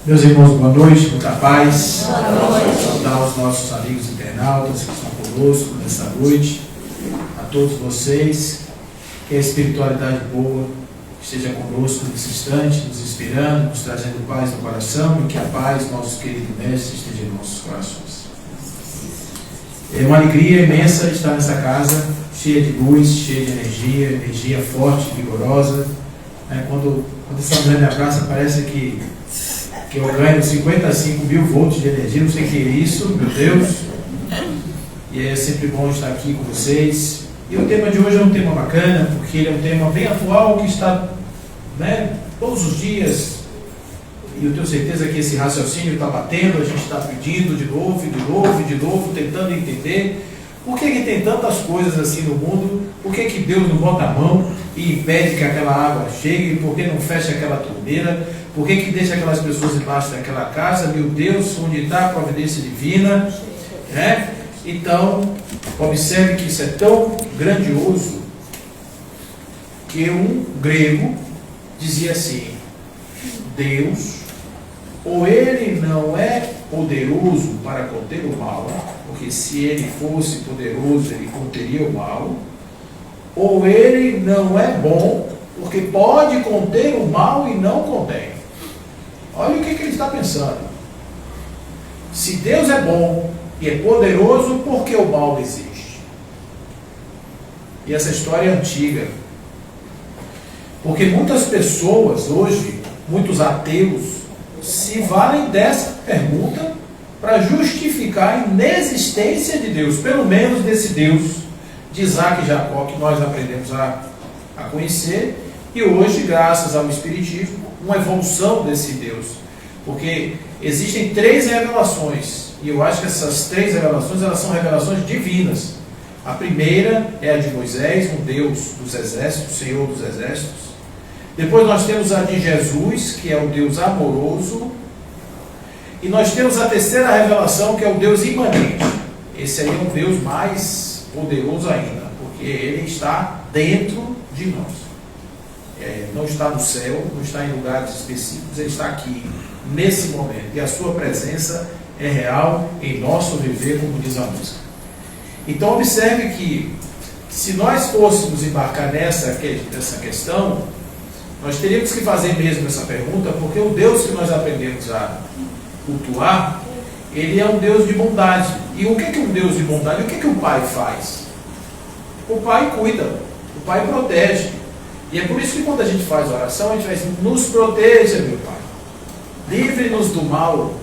Meus irmãos, boa noite, muita paz. Saudar os nossos amigos internautas que estão conosco nessa noite, a todos vocês, que a espiritualidade boa esteja conosco nesse instante, nos inspirando, nos trazendo paz no coração e que a paz, nosso querido Mestre, esteja em nossos corações. É uma alegria imensa estar nessa casa, cheia de luz, cheia de energia forte, vigorosa. Quando essa mulher me abraça, parece que eu ganho 55 mil volts de energia, não sei o que é isso, meu Deus. E é sempre bom estar aqui com vocês. E o tema de hoje é um tema bacana, porque ele é um tema bem atual, que está todos os dias. E eu tenho certeza que esse raciocínio está batendo, a gente está pedindo de novo, tentando entender por que tem tantas coisas assim no mundo, por que Deus não bota a mão e impede que aquela água chegue, por que não fecha aquela torneira, por que deixa aquelas pessoas embaixo daquela casa, meu Deus, onde está a providência divina, né? Então, observe que isso é tão grandioso que um grego dizia assim: Deus, ou ele não é poderoso para conter o mal, porque se ele fosse poderoso ele conteria o mal, ou ele não é bom, porque pode conter o mal e não contém. Olha o que ele está pensando. Se Deus é bom e é poderoso, por que o mal existe? E essa história é antiga, porque muitas pessoas hoje, muitos ateus, se valem dessa pergunta para justificar a inexistência de Deus, pelo menos desse Deus de Isaac e Jacó, que nós aprendemos a conhecer, e hoje, graças ao Espiritismo, uma evolução desse Deus, porque existem 3 revelações, e eu acho que essas 3 revelações, elas são revelações divinas. A primeira é a de Moisés, um Deus dos exércitos, Senhor dos exércitos. Depois nós temos a de Jesus, que é o Deus amoroso. E nós temos a terceira revelação, que é o Deus imanente. Esse aí é um Deus mais poderoso ainda, porque ele está dentro de nós. Não está no céu, não está em lugares específicos, ele está aqui, nesse momento. E a sua presença é real em nosso viver, como diz a música. Então observe que, se nós fôssemos embarcar nessa questão, nós teríamos que fazer mesmo essa pergunta, porque o Deus que nós aprendemos a cultuar, ele é um Deus de bondade. E o que é um Deus de bondade? O que o Pai faz? O Pai cuida, o Pai protege. E é por isso que quando a gente faz oração, a gente vai dizer: nos proteja, meu Pai, livre-nos do mal.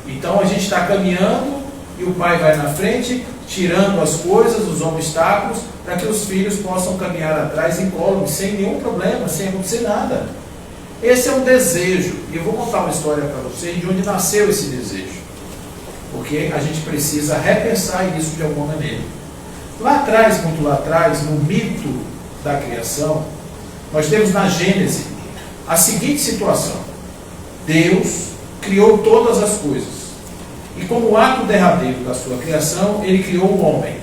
Então a gente está caminhando e o Pai vai na frente, tirando as coisas, os obstáculos, para que os filhos possam caminhar atrás incólumes, sem nenhum problema, sem acontecer nada. Esse é um desejo, e eu vou contar uma história para vocês de onde nasceu esse desejo, porque a gente precisa repensar isso de alguma maneira. Lá atrás, muito lá atrás, no mito da criação, nós temos na Gênese a seguinte situação: Deus criou todas as coisas, e como ato derradeiro da sua criação, ele criou o homem.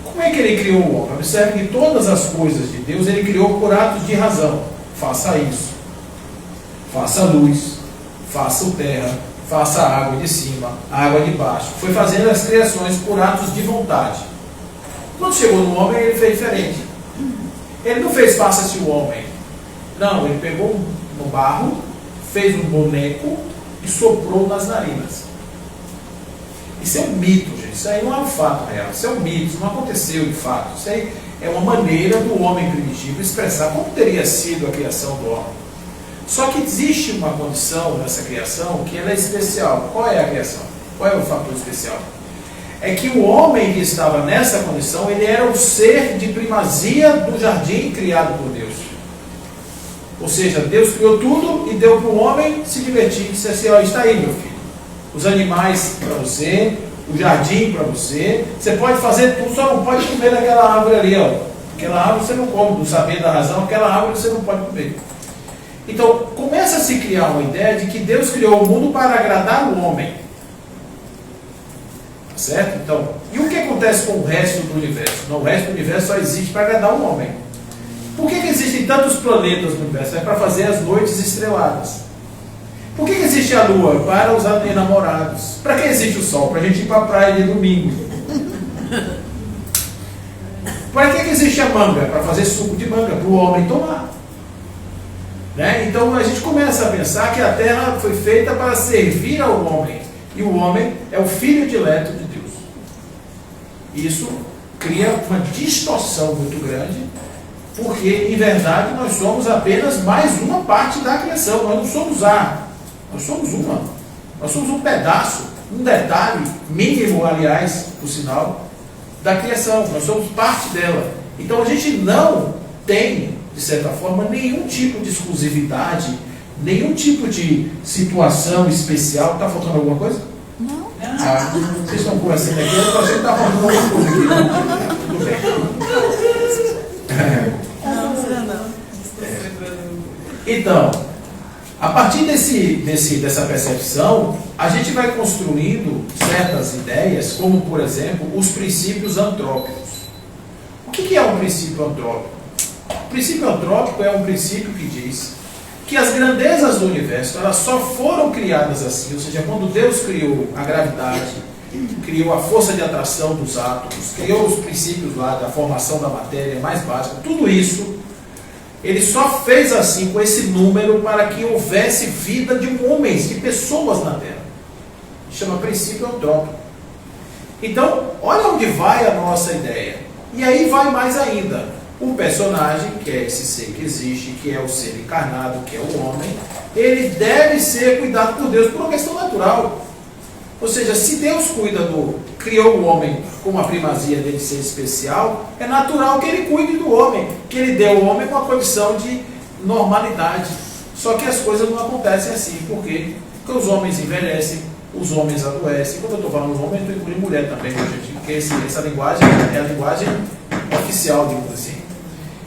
Como é que ele criou o homem? Observe que todas as coisas de Deus ele criou por atos de razão. Faça isso, faça a luz, faça o terra, faça a água de cima, a água de baixo. Foi fazendo as criações por atos de vontade. Quando chegou no homem, ele fez diferente. Ele não fez faça-se o homem. Não, ele pegou um barro, fez um boneco e soprou nas narinas. Isso é um mito, gente. Isso aí não é um fato real. Isso é um mito. Isso não aconteceu de fato. Isso aí é uma maneira do homem primitivo expressar como teria sido a criação do homem. Só que existe uma condição nessa criação que ela é especial. Qual é a criação? Qual é o fator especial? É que o homem que estava nessa condição, ele era o ser de primazia do jardim criado por Deus. Ou seja, Deus criou tudo e deu para o homem se divertir. Disse assim: ó, está aí, meu filho. Os animais para você, o jardim para você. Você pode fazer tudo, só não pode comer daquela árvore ali, ó. Aquela árvore você não come, do saber da razão, aquela árvore você não pode comer. Então, começa a se criar uma ideia de que Deus criou o mundo para agradar o homem. Certo? Então, e o que acontece com o resto do universo? Não, o resto do universo só existe para agradar o homem. Por que existem tantos planetas no universo? É para fazer as noites estreladas. Por que existe a lua? Para os enamorados. Para que existe o sol? Para a gente ir para a praia de domingo. Para que existe a manga? Para fazer suco de manga, para o homem tomar. Né? Então a gente começa a pensar que a terra foi feita para servir ao homem. E o homem é o filho dileto de Deus. Isso cria uma distorção muito grande, porque em verdade nós somos apenas mais uma parte da criação. Nós não somos nós somos uma. Nós somos um pedaço, um detalhe mínimo, aliás, por sinal, da criação. Nós somos parte dela. Então a gente não tem, de certa forma, nenhum tipo de exclusividade, nenhum tipo de situação especial. Está faltando alguma coisa? Não. Vocês estão conversando aqui, eu achei que está faltando alguma coisa aqui. Tudo bem. Não. Então, a partir dessa percepção, a gente vai construindo certas ideias, como, por exemplo, os princípios antrópicos. O que é um princípio antrópico? O princípio antrópico é um princípio que diz que as grandezas do universo, elas só foram criadas assim, ou seja, quando Deus criou a gravidade, criou a força de atração dos átomos, criou os princípios lá da formação da matéria mais básica, tudo isso, ele só fez assim com esse número para que houvesse vida de homens, de pessoas na Terra. Chama princípio antrópico. Então, olha onde vai a nossa ideia. E aí vai mais ainda. O personagem, que é esse ser que existe, que é o ser encarnado, que é o homem, ele deve ser cuidado por Deus por uma questão natural. Ou seja, se Deus criou o homem com uma primazia dele ser especial, é natural que ele cuide do homem, que ele dê ao homem uma condição de normalidade. Só que as coisas não acontecem assim. Por quê? Porque os homens envelhecem, os homens adoecem. Quando eu estou falando homem, eu estou incluindo mulher também, gente, porque essa linguagem é a linguagem oficial, digamos assim.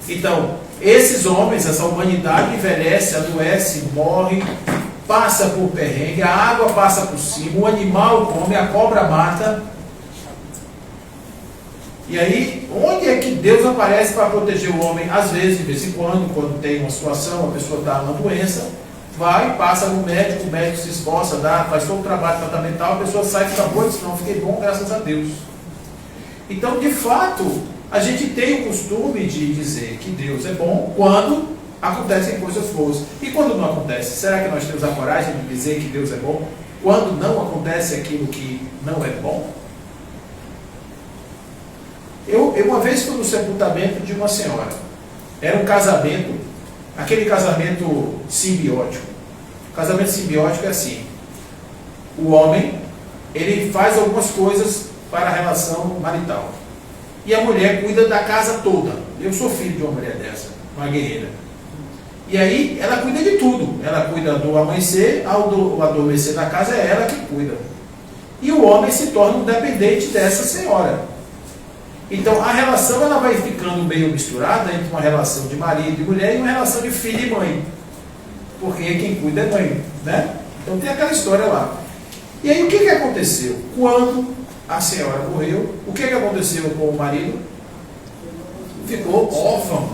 Então, esses homens, essa humanidade envelhece, adoece, morre, passa por perrengue, a água passa por cima, o animal come, a cobra mata. E aí, onde é que Deus aparece para proteger o homem? Às vezes, de vez em quando tem uma situação, a pessoa está numa doença, vai, passa no médico, o médico se esforça, faz todo o trabalho tratamental, a pessoa sai e fica boa e diz, não, fiquei bom, graças a Deus. Então, de fato, a gente tem o costume de dizer que Deus é bom quando acontecem coisas boas. E quando não acontece? Será que nós temos a coragem de dizer que Deus é bom quando não acontece aquilo que não é bom? Eu uma vez fui no sepultamento de uma senhora. Era um casamento, aquele casamento simbiótico. O casamento simbiótico é assim: o homem, ele faz algumas coisas para a relação marital. E a mulher cuida da casa toda. Eu sou filho de uma mulher dessa, uma guerreira. E aí ela cuida de tudo. Ela cuida do amanhecer, ao adormecer da casa é ela que cuida. E o homem se torna um dependente dessa senhora. Então a relação ela vai ficando meio misturada entre uma relação de marido e mulher e uma relação de filho e mãe. Porque quem cuida é mãe, né? Então tem aquela história lá. E aí o que aconteceu? Quando a senhora morreu, o que aconteceu com o marido? Ficou órfão.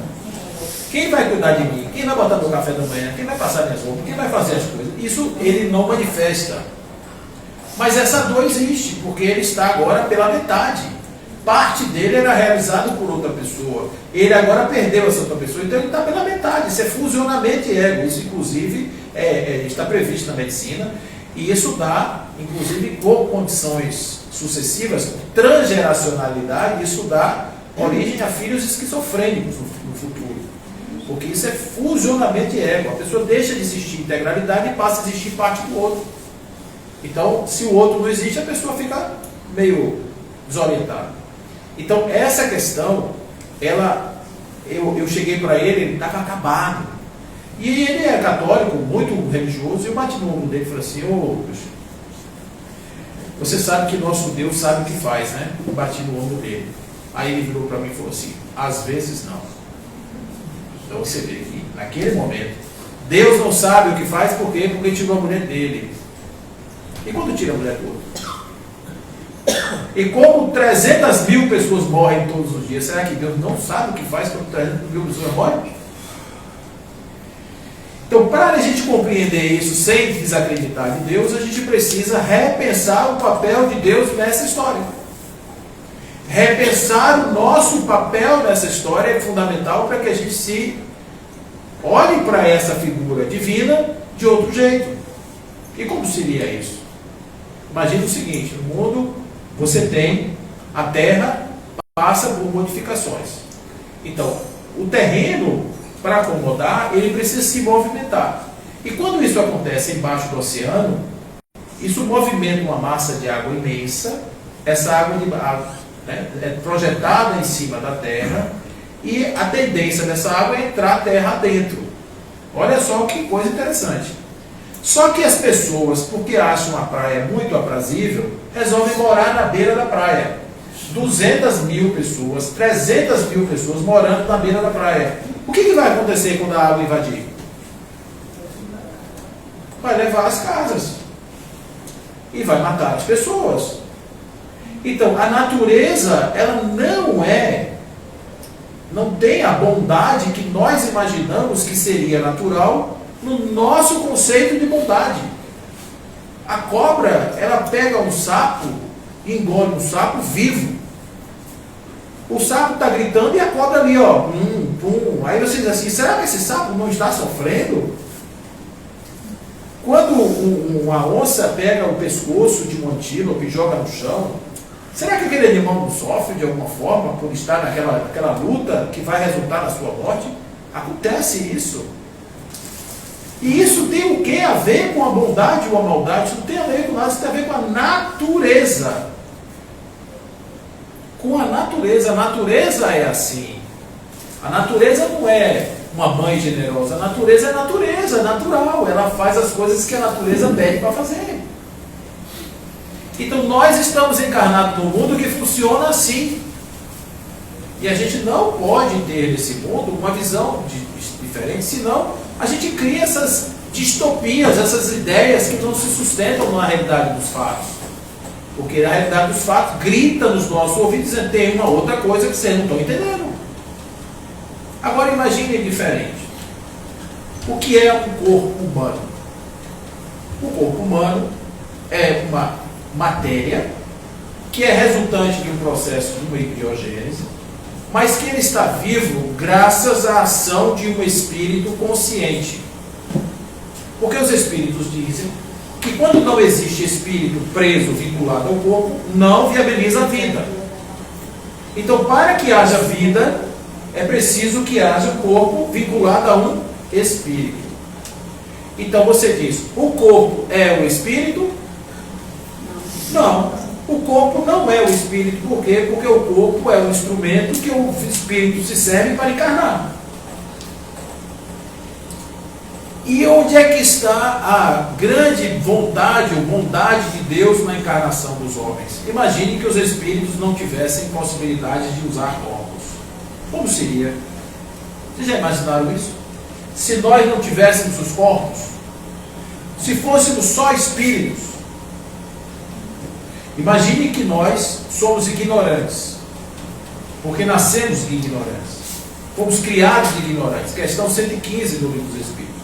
Quem vai cuidar de mim? Quem vai botar meu café da manhã? Quem vai passar minhas roupas? Quem vai fazer as coisas? Isso ele não manifesta. Mas essa dor existe, porque ele está agora pela metade. Parte dele era realizado por outra pessoa. Ele agora perdeu essa outra pessoa, então ele está pela metade. Isso é fusionamento e ego. Isso, inclusive, está previsto na medicina. E isso dá, inclusive, por condições sucessivas, por transgeracionalidade, isso dá origem a filhos esquizofrênicos no futuro. Porque isso é fusionamento de ego. A pessoa deixa de existir integralidade e passa a existir parte do outro. Então, se o outro não existe, a pessoa fica meio desorientada. Então, essa questão, eu cheguei para ele estava acabado. E ele é católico, muito religioso, e eu bati no ombro dele e falei assim: ô, você sabe que nosso Deus sabe o que faz, né? Eu bati no ombro dele. Aí ele virou para mim e falou assim: às vezes não. Então você vê que, naquele momento, Deus não sabe o que faz, por quê? Porque tirou a mulher dele. E quando tira a mulher do outro? E como 300 mil pessoas morrem todos os dias, será que Deus não sabe o que faz quando 300 mil pessoas morrem? Então, para a gente compreender isso sem desacreditar de Deus, a gente precisa repensar o papel de Deus nessa história. Repensar o nosso papel nessa história é fundamental para que a gente se olhe para essa figura divina de outro jeito. E como seria isso? Imagina o seguinte: no mundo você tem a terra, passa por modificações. Então, o terreno, para acomodar, ele precisa se movimentar. E quando isso acontece embaixo do oceano, isso movimenta uma massa de água imensa. Essa água é projetada em cima da terra, e a tendência dessa água é entrar terra dentro. Olha só que coisa interessante. Só que as pessoas, porque acham a praia muito aprazível, resolvem morar na beira da praia. 200 mil pessoas, 300 mil pessoas morando na beira da praia. O que vai acontecer quando a água invadir? Vai levar as casas e vai matar as pessoas. Então, a natureza, ela não tem a bondade que nós imaginamos que seria natural no nosso conceito de bondade. A cobra, ela pega um sapo e engole um sapo vivo. O sapo está gritando e a cobra ali, ó, pum. Aí você diz assim: será que esse sapo não está sofrendo? Quando uma onça pega o pescoço de um antílope e joga no chão, será que aquele animal não sofre de alguma forma por estar naquela luta que vai resultar na sua morte? Acontece isso. E isso tem o que a ver com a bondade ou a maldade? Isso não tem a ver com nada, isso tem a ver com a natureza. Com a natureza. A natureza é assim. A natureza não é uma mãe generosa. A natureza é natureza, é natural. Ela faz as coisas que a natureza pede para fazer. Então nós estamos encarnados num mundo que funciona assim. E a gente não pode ter nesse mundo uma visão diferente, senão a gente cria essas distopias, essas ideias que não se sustentam na realidade dos fatos. Porque a realidade dos fatos grita nos nossos ouvidos dizendo: tem uma outra coisa que vocês não estão entendendo. Agora imagine diferente. O que é o corpo humano? O corpo humano é uma matéria que é resultante de um processo de uma embriogênese, mas que ele está vivo graças à ação de um espírito consciente. Porque os espíritos dizem que quando não existe espírito preso, vinculado ao corpo, não viabiliza a vida. Então, para que haja vida, é preciso que haja corpo vinculado a um espírito. Então você diz: o corpo é o espírito? Não. O corpo não é o espírito. Por quê? Porque o corpo é um instrumento que o espírito se serve para encarnar. E onde é que está a grande vontade ou bondade de Deus na encarnação dos homens? Imagine que os espíritos não tivessem possibilidade de usar corpos. Como seria? Vocês já imaginaram isso? Se nós não tivéssemos os corpos, se fôssemos só espíritos. Imagine que nós somos ignorantes, porque nascemos ignorantes, fomos criados ignorantes, questão 115 do Livro dos Espíritos.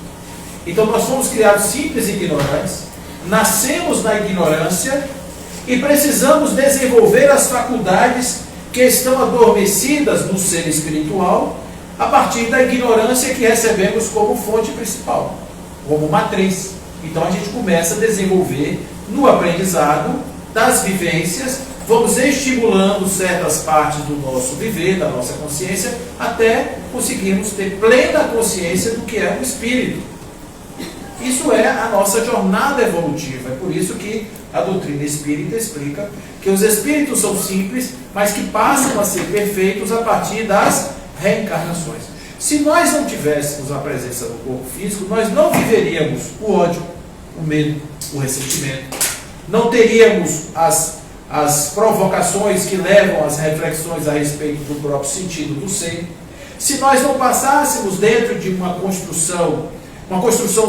Então nós fomos criados simples e ignorantes, nascemos na ignorância e precisamos desenvolver as faculdades que estão adormecidas no ser espiritual a partir da ignorância que recebemos como fonte principal, como matriz. Então a gente começa a desenvolver no aprendizado das vivências, vamos estimulando certas partes do nosso viver, da nossa consciência, até conseguirmos ter plena consciência do que é o espírito. Isso é a nossa jornada evolutiva. É por isso que a doutrina espírita explica que os espíritos são simples, mas que passam a ser perfeitos a partir das reencarnações. Se nós não tivéssemos a presença do corpo físico, nós não viveríamos o ódio, o medo, o ressentimento. Não teríamos as provocações que levam às reflexões a respeito do próprio sentido do ser. Se nós não passássemos dentro de uma construção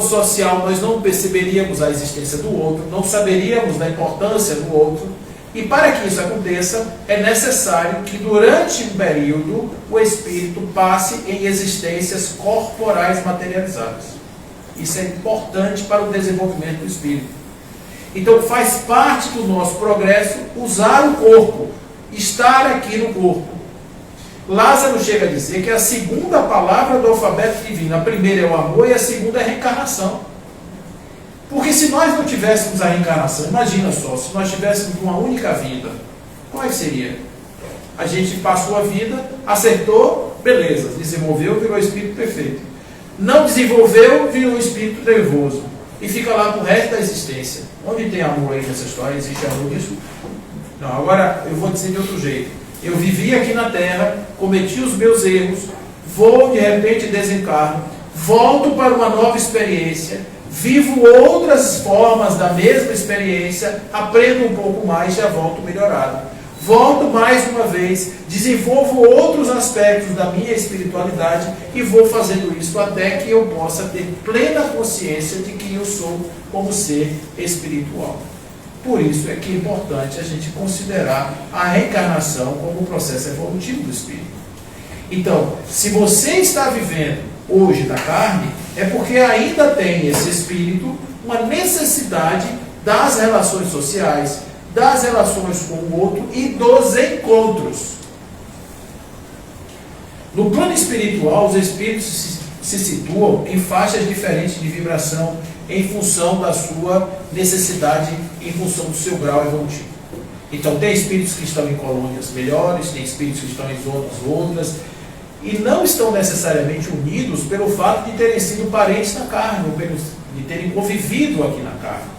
social, nós não perceberíamos a existência do outro, não saberíamos da importância do outro. E para que isso aconteça, é necessário que durante um período o espírito passe em existências corporais materializadas. Isso é importante para o desenvolvimento do espírito. Então faz parte do nosso progresso usar o corpo, estar aqui no corpo. Lázaro chega a dizer que a segunda palavra do alfabeto divino, a primeira é o amor e a segunda é a reencarnação. Porque se nós não tivéssemos a reencarnação, imagina só, se nós tivéssemos uma única vida, como é que seria? A gente passou a vida, acertou, beleza, desenvolveu, virou espírito perfeito. Não desenvolveu, virou espírito nervoso. E fica lá pro resto da existência. Onde tem amor aí nessa história? Existe amor nisso? Não, agora eu vou dizer de outro jeito. Eu vivi aqui na Terra, cometi os meus erros, vou de repente desencarno, volto para uma nova experiência, vivo outras formas da mesma experiência, aprendo um pouco mais e já volto melhorado. Volto mais uma vez, desenvolvo outros aspectos da minha espiritualidade e vou fazendo isso até que eu possa ter plena consciência de que eu sou como ser espiritual. Por isso é que é importante a gente considerar a reencarnação como um processo evolutivo do espírito. Então, se você está vivendo hoje da carne, é porque ainda tem esse espírito uma necessidade das relações sociais, das relações com o outro e dos encontros. No plano espiritual, os espíritos se situam em faixas diferentes de vibração em função da sua necessidade, em função do seu grau evolutivo. Então, tem espíritos que estão em colônias melhores, tem espíritos que estão em zonas outras, e não estão necessariamente unidos pelo fato de terem sido parentes na carne, ou de terem convivido aqui na carne.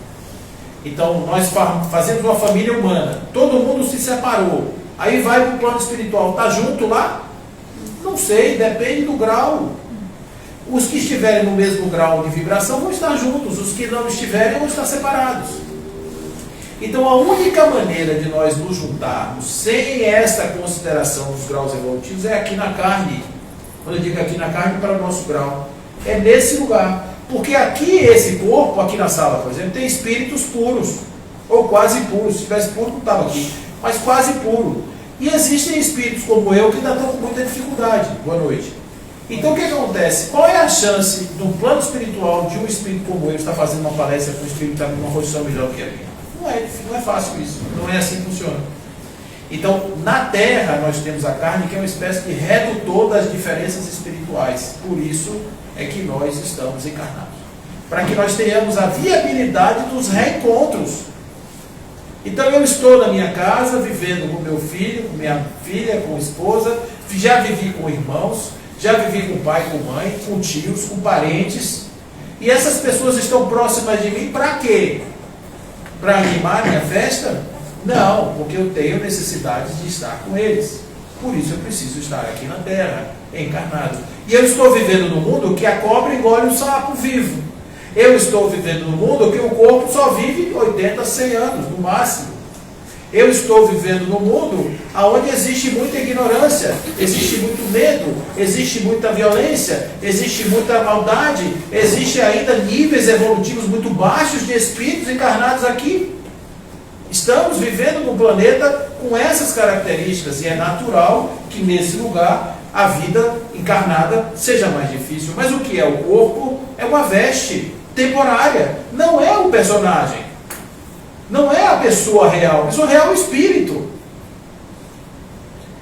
Então, nós fazemos uma família humana, todo mundo se separou, aí vai para o plano espiritual, está junto lá? Não sei, depende do grau. Os que estiverem no mesmo grau de vibração vão estar juntos, os que não estiverem vão estar separados. Então, a única maneira de nós nos juntarmos, sem essa consideração dos graus evolutivos, é aqui na carne. Quando eu digo aqui na carne, para o nosso grau. É nesse lugar. Porque aqui, esse corpo, aqui na sala, por exemplo, tem espíritos puros, ou quase puros. Se tivesse puro, não estava aqui, mas quase puro. E existem espíritos como eu que ainda estão com muita dificuldade. Boa noite. Então, o que acontece? Qual é a chance, no plano espiritual, de um espírito como eu estar fazendo uma palestra com um espírito que está numa condição melhor que a minha? Não é fácil isso. Não é assim que funciona. Então, na Terra, nós temos a carne, que é uma espécie de redutor das diferenças espirituais. Por isso é que nós estamos encarnados. Para que nós tenhamos a viabilidade dos reencontros. Então, eu estou na minha casa, vivendo com meu filho, com minha filha, com a esposa, já vivi com irmãos, já vivi com pai, com mãe, com tios, com parentes. E essas pessoas estão próximas de mim para quê? Para animar a minha festa? Não, porque eu tenho necessidade de estar com eles. Por isso eu preciso estar aqui na Terra, encarnado. E eu estou vivendo no mundo que a cobra engole o sapo vivo. Eu estou vivendo no mundo que o corpo só vive 80, 100 anos, no máximo. Eu estou vivendo no mundo onde existe muita ignorância, existe muito medo, existe muita violência, existe muita maldade, existe ainda níveis evolutivos muito baixos de espíritos encarnados aqui. Estamos vivendo num planeta com essas características e é natural que nesse lugar a vida encarnada seja mais difícil. Mas o que é o corpo? É uma veste temporária, não é o personagem. Não é a pessoa real. A pessoa real é o espírito.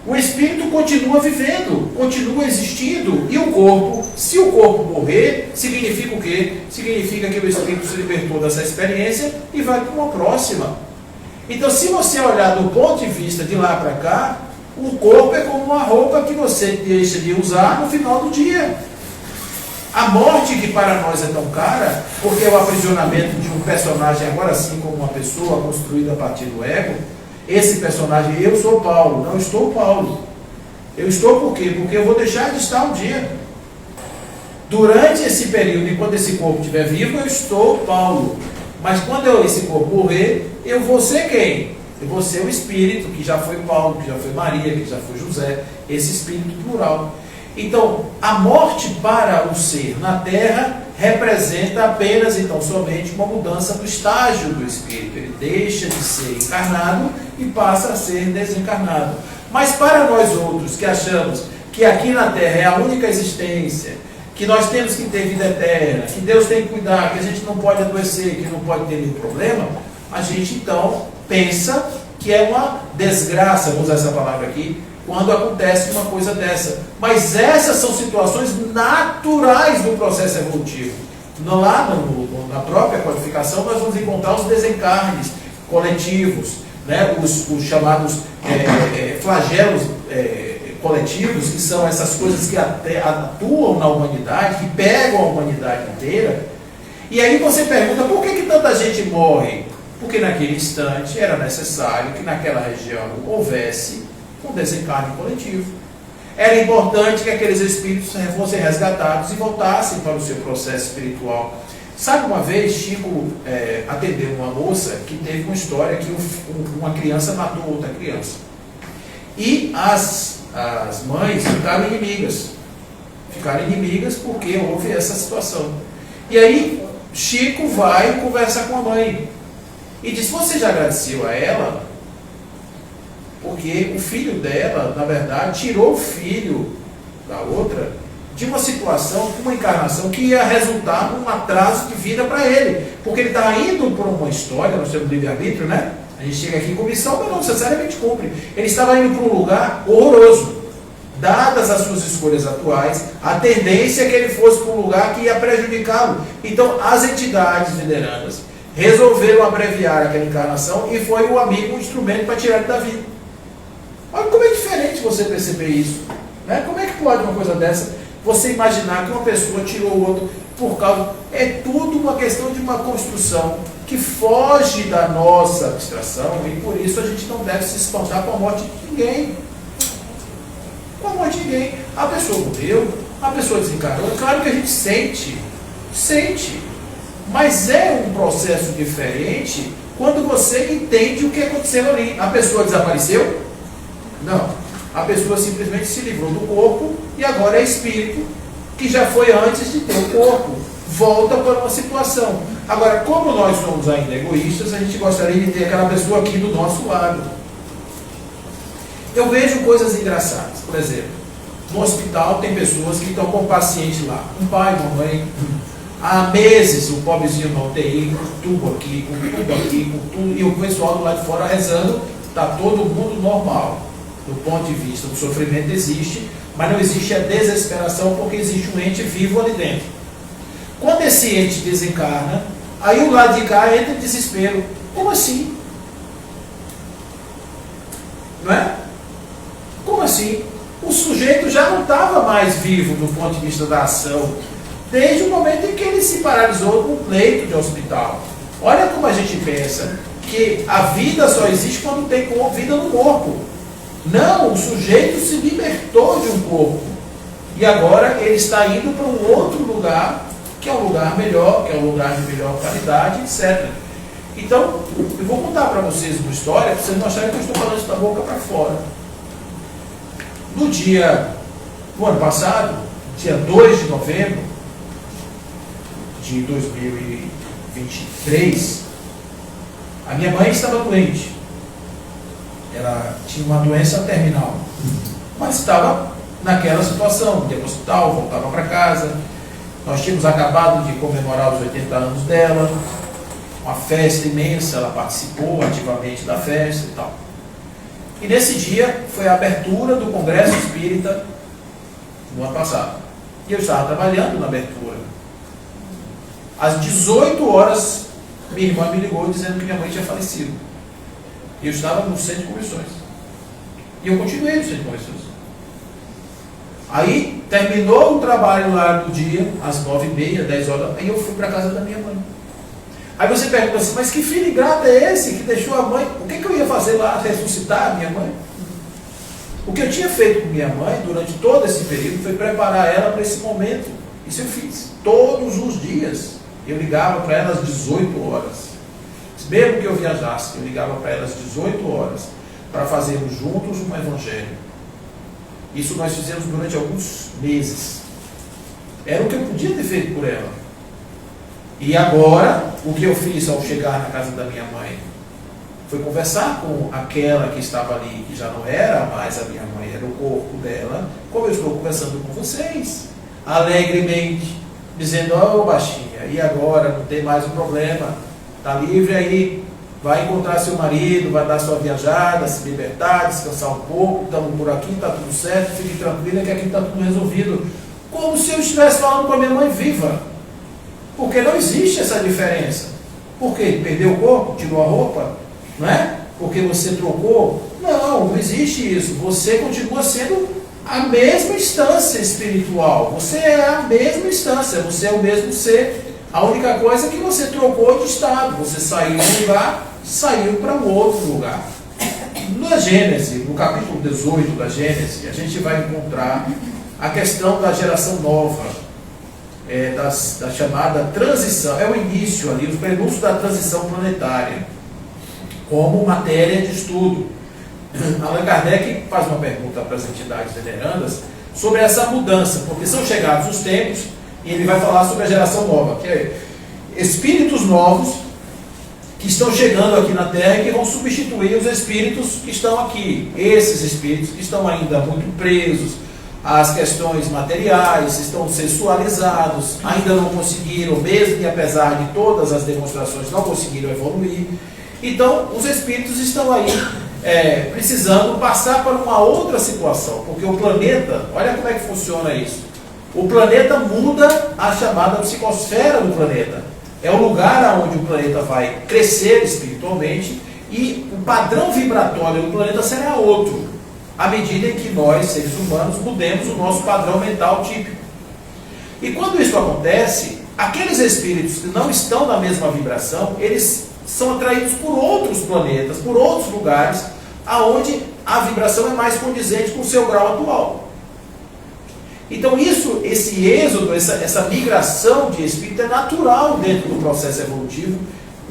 O espírito continua vivendo, continua existindo. E o corpo, se o corpo morrer, significa o quê? Significa que o espírito se libertou dessa experiência e vai para uma próxima. Então, se você olhar do ponto de vista de lá para cá, o corpo é como uma roupa que você deixa de usar no final do dia. A morte, que para nós é tão cara, porque é o aprisionamento de um personagem, agora sim como uma pessoa construída a partir do ego, esse personagem, eu sou Paulo, não estou Paulo. Eu estou por quê? Porque eu vou deixar de estar um dia. Durante esse período, enquanto esse corpo estiver vivo, eu estou Paulo. Mas quando esse corpo morrer, eu vou ser quem? Eu vou ser o espírito, que já foi Paulo, que já foi Maria, que já foi José, esse espírito plural. Então, a morte para o ser na Terra representa apenas, então, somente uma mudança do estágio do espírito. Ele deixa de ser encarnado e passa a ser desencarnado. Mas para nós outros que achamos que aqui na Terra é a única existência, que nós temos que ter vida eterna, que Deus tem que cuidar, que a gente não pode adoecer, que não pode ter nenhum problema, a gente então pensa que é uma desgraça, vou usar essa palavra aqui, quando acontece uma coisa dessa. Mas essas são situações naturais do processo evolutivo. Lá na própria qualificação nós vamos encontrar os desencarnes coletivos, né? os chamados flagelos coletivos, que são essas coisas que atuam na humanidade, que pegam a humanidade inteira. E aí você pergunta, por que tanta gente morre? Porque naquele instante era necessário que naquela região houvesse um desencarne coletivo. Era importante que aqueles espíritos fossem resgatados e voltassem para o seu processo espiritual. Sabe, uma vez Chico atendeu uma moça que teve uma história que uma criança matou outra criança. E as mães ficaram inimigas. Ficaram inimigas porque houve essa situação. E aí Chico vai conversar com a mãe. E diz, você já agradeceu a ela? Porque o filho dela, na verdade, tirou o filho da outra de uma situação, uma encarnação que ia resultar num atraso de vida para ele. Porque ele está indo por uma história, nós temos livre-arbítrio, né? A gente chega aqui com missão, mas não necessariamente cumpre. Ele estava indo para um lugar horroroso. Dadas as suas escolhas atuais, a tendência é que ele fosse para um lugar que ia prejudicá-lo. Então, as entidades lideradas resolveram abreviar aquela encarnação e foi o amigo um instrumento para tirar ele da vida. Olha como é diferente você perceber isso. Né? Como é que pode uma coisa dessa? Você imaginar que uma pessoa tirou o outro por causa... É tudo uma questão de uma construção que foge da nossa abstração e por isso a gente não deve se espantar com a morte de ninguém. Com a morte de ninguém. A pessoa morreu, a pessoa desencarnou. Claro que a gente sente. Mas é um processo diferente quando você entende o que aconteceu ali. A pessoa desapareceu? Não. A pessoa simplesmente se livrou do corpo e agora é espírito, que já foi antes de ter o corpo. Volta para uma situação. Agora, como nós somos ainda egoístas, a gente gostaria de ter aquela pessoa aqui do nosso lado. Eu vejo coisas engraçadas. Por exemplo, no hospital tem pessoas que estão com o paciente lá. Um pai, uma mãe. Há meses o pobrezinho no UTI, com tubo aqui, com tudo, e o pessoal do lado de fora rezando, está todo mundo normal. Do ponto de vista do sofrimento existe, mas não existe a desesperação porque existe um ente vivo ali dentro. Quando esse ente desencarna, aí o lado de cá entra em desespero. Como assim? Não é? Como assim? O sujeito já não estava mais vivo do ponto de vista da ação, desde o momento em que ele se paralisou no leito de hospital. Olha como a gente pensa que a vida só existe quando tem vida no corpo. Não, o sujeito se libertou de um corpo. E agora ele está indo para um outro lugar, que é um lugar melhor, que é um lugar de melhor qualidade, etc. Então, eu vou contar para vocês uma história, para vocês não acharem que eu estou falando isso da boca para fora. No ano passado, dia 2 de novembro de 2023, a minha mãe estava doente. Ela tinha uma doença terminal, mas estava naquela situação, ia para o hospital, voltava para casa. Nós tínhamos acabado de comemorar os 80 anos dela, uma festa imensa, ela participou ativamente da festa e tal. E nesse dia foi a abertura do Congresso Espírita no ano passado. E eu estava trabalhando na abertura. Às 18 horas, minha irmã me ligou dizendo que minha mãe tinha falecido. E eu estava no centro de convenções. E eu continuei no centro de convenções. Aí, terminou o trabalho lá do dia, às 9h30, 10 horas, aí eu fui para a casa da minha mãe. Aí você pergunta assim, mas que filho ingrato é esse que deixou a mãe? O que eu ia fazer lá? Ressuscitar a minha mãe? O que eu tinha feito com minha mãe durante todo esse período foi preparar ela para esse momento. Isso eu fiz todos os dias. Eu ligava para ela às 18 horas. Mesmo que eu viajasse, eu ligava para ela às 18 horas para fazermos juntos um evangelho. Isso nós fizemos durante alguns meses. Era o que eu podia ter feito por ela. E agora, o que eu fiz ao chegar na casa da minha mãe foi conversar com aquela que estava ali, que já não era mais a minha mãe, era o corpo dela, como eu estou conversando com vocês. alegremente, dizendo: ô baixinha, e agora? Não tem mais um problema, está livre aí, vai encontrar seu marido, vai dar sua viajada, se libertar, descansar um pouco, estamos por aqui, está tudo certo, fique tranquila que aqui está tudo resolvido. Como se eu estivesse falando com a minha mãe viva. Porque não existe essa diferença. Por quê? Perdeu o corpo? Tirou a roupa? Não é? Porque você trocou? Não, não existe isso. Você continua sendo a mesma instância espiritual. Você é a mesma instância, você é o mesmo ser. A única coisa é que você trocou de estado. Você saiu de um lugar, saiu para um outro lugar. Na Gênesis, no capítulo 18 da Gênesis, a gente vai encontrar a questão da geração nova, da chamada transição. É o início ali, os prenúncios da transição planetária, como matéria de estudo. Allan Kardec faz uma pergunta para as entidades venerandas sobre essa mudança, porque são chegados os tempos, e ele vai falar sobre a geração nova, que é espíritos novos que estão chegando aqui na Terra e que vão substituir os espíritos que estão aqui. Esses espíritos que estão ainda muito presos às questões materiais, estão sensualizados, ainda não conseguiram, mesmo e apesar de todas as demonstrações, não conseguiram evoluir. Então, os espíritos estão aí precisando passar para uma outra situação, porque o planeta, olha como é que funciona isso. O planeta muda a chamada psicosfera do planeta. É o lugar onde o planeta vai crescer espiritualmente e o padrão vibratório do planeta será outro, à medida em que nós, seres humanos, mudemos o nosso padrão mental típico. E quando isso acontece, aqueles espíritos que não estão na mesma vibração, eles são atraídos por outros planetas, por outros lugares, aonde a vibração é mais condizente com o seu grau atual. Então esse êxodo, essa migração de espírito é natural dentro do processo evolutivo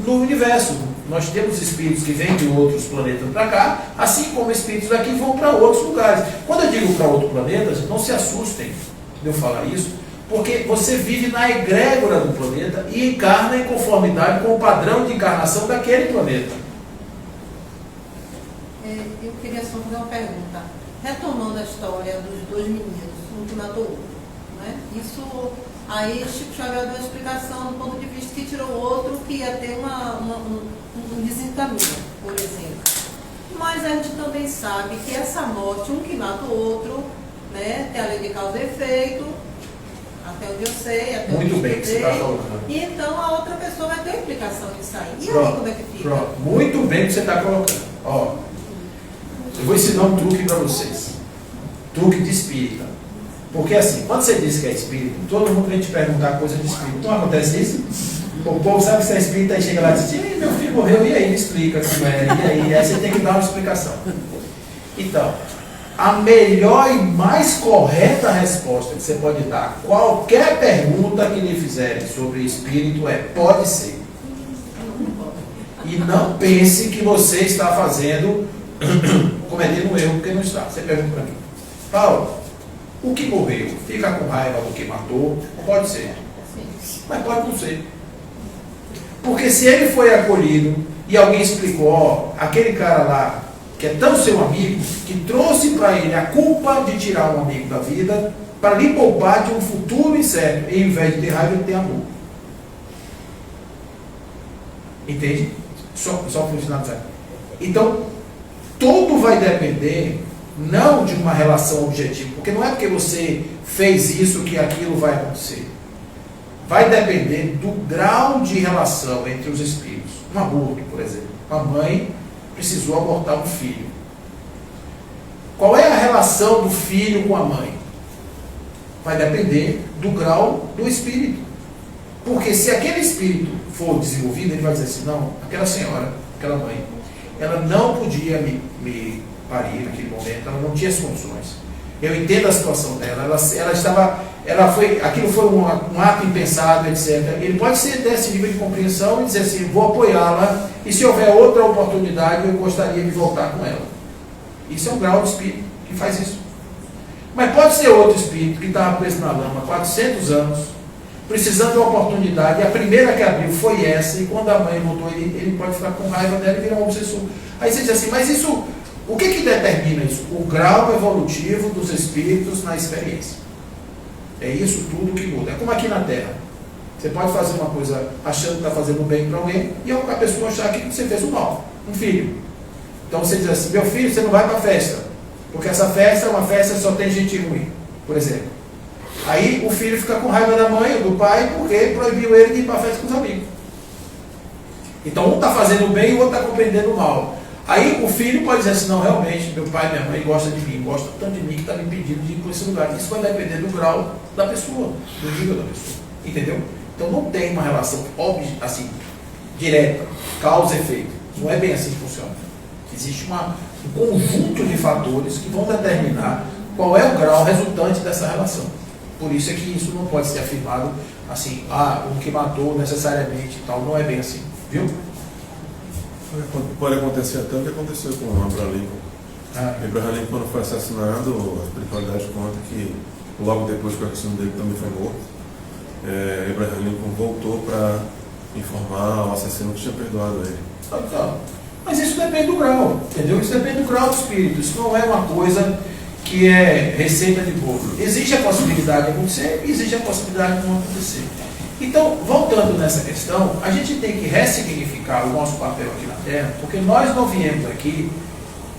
no universo. Nós temos espíritos que vêm de outros planetas para cá, assim como espíritos daqui vão para outros lugares. Quando eu digo para outro planeta, não se assustem de eu falar isso, porque você vive na egrégora do planeta e encarna em conformidade com o padrão de encarnação daquele planeta. Eu queria só fazer uma pergunta. Retomando a história dos dois meninos, um que matou o outro, né? Isso, aí Chico Xavier deu uma explicação do ponto de vista que tirou o outro, que ia ter um desencaminho, por exemplo. Mas a gente também sabe que essa morte, um que mata o outro, né, tem a lei de causa e efeito, até onde eu sei, até muito onde bem que você está colocando. E então a outra pessoa vai ter a implicação disso aí. E Pronto, aí como é que fica? Pronto. Muito bem que você está colocando. Ó, eu vou ensinar um truque para vocês. Truque de espírita. Porque assim, quando você diz que é espírita, todo mundo vem te perguntar coisa de espírito. Então acontece isso? O povo sabe que você é espírita e chega lá e diz: "Ei, meu filho morreu, e aí? Me explica como é, e aí você tem que dar uma explicação." Então, a melhor e mais correta resposta que você pode dar a qualquer pergunta que lhe fizerem sobre espírito é: pode ser. E não pense que você está fazendo, cometendo um erro, porque não está. Você pergunta para mim: Paulo, o que morreu fica com raiva do que matou? Pode ser. Mas pode não ser. Porque se ele foi acolhido e alguém explicou: ó, aquele cara lá, que é tão seu amigo, que trouxe para ele a culpa de tirar um amigo da vida, para lhe poupar de um futuro incerto, e ao invés de ter raiva, ele tem amor. Entende? Só funcionar certo. Então, tudo vai depender não de uma relação objetiva, porque não é porque você fez isso que aquilo vai acontecer. Vai depender do grau de relação entre os espíritos. Um aborto, por exemplo. A mãe precisou abortar um filho. Qual é a relação do filho com a mãe? Vai depender do grau do espírito. Porque se aquele espírito for desenvolvido, ele vai dizer assim: não, aquela senhora, aquela mãe, ela não podia me parir naquele momento, ela não tinha as condições. Eu entendo a situação dela, aquilo foi um ato impensado, etc. Ele pode ser desse nível de compreensão e dizer assim: vou apoiá-la, e se houver outra oportunidade, eu gostaria de voltar com ela. Isso é um grau de espírito que faz isso. Mas pode ser outro espírito que estava preso na lama há 400 anos, precisando de uma oportunidade, e a primeira que abriu foi essa, e quando a mãe voltou, ele pode ficar com raiva dela e virar um obsessor. Aí você diz assim: mas isso, o que determina isso? O grau evolutivo dos espíritos na experiência. É isso tudo que muda. É como aqui na Terra. Você pode fazer uma coisa achando que está fazendo bem para alguém e a pessoa achar que você fez o mal. Um filho. Então você diz assim, meu filho, você não vai para a festa, porque essa festa é uma festa que só tem gente ruim, por exemplo. Aí o filho fica com raiva da mãe ou do pai porque proibiu ele de ir para a festa com os amigos. Então um está fazendo bem e o outro está compreendendo o mal. Aí o filho pode dizer assim, não, realmente, meu pai e minha mãe gostam de mim, gostam tanto de mim que está me impedindo de ir para esse lugar. Isso vai depender do grau da pessoa, do nível da pessoa. Entendeu? Então não tem uma relação assim, direta, causa e efeito. Não é bem assim que funciona. Existe um conjunto de fatores que vão determinar qual é o grau resultante dessa relação. Por isso é que isso não pode ser afirmado assim, o que matou necessariamente e tal. Não é bem assim. Viu? Pode acontecer até o que aconteceu com o Abraham Lincoln. Abraham Lincoln, quando foi assassinado, a espiritualidade conta que logo depois que o assassino dele também foi morto, Abraham Lincoln voltou para informar o assassino que tinha perdoado ele. Mas isso depende do grau, entendeu? Isso depende do grau do espírito. Isso não é uma coisa que é receita de bolo. Existe a possibilidade de acontecer e existe a possibilidade de não acontecer. Então, voltando nessa questão, a gente tem que ressignificar o nosso papel aqui na Terra, porque nós não viemos aqui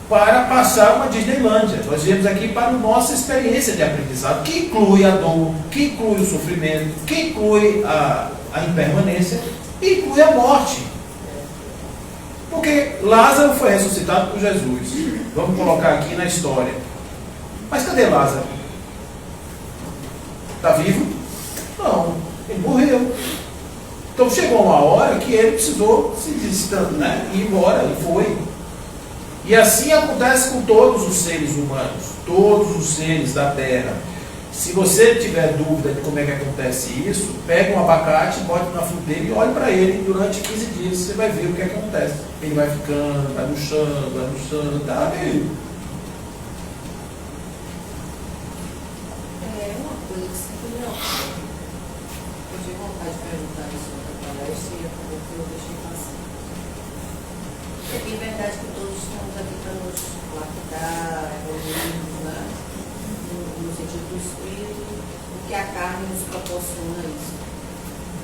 para passar uma Disneylândia. Nós viemos aqui para a nossa experiência de aprendizado, que inclui a dor, que inclui o sofrimento, que inclui a impermanência e inclui a morte. Porque Lázaro foi ressuscitado por Jesus. Vamos colocar aqui na história. Mas cadê Lázaro? Está vivo? Não, ele morreu. Então chegou uma hora que ele precisou se ir embora, e foi. E assim acontece com todos os seres humanos, todos os seres da Terra. Se você tiver dúvida de como é que acontece isso, pega um abacate, bote na fruteira e olhe para ele durante 15 dias, você vai ver o que é que acontece. Ele vai ficando, vai murchando, tá meio. Uma coisa que sempre me ocorre. Eu tive vontade de perguntar isso na palestra e acabou que eu deixei passar. É bem verdade que todos estamos aqui para nos lapidar, evoluir, né? No sentido do espírito, que a carne nos proporciona isso.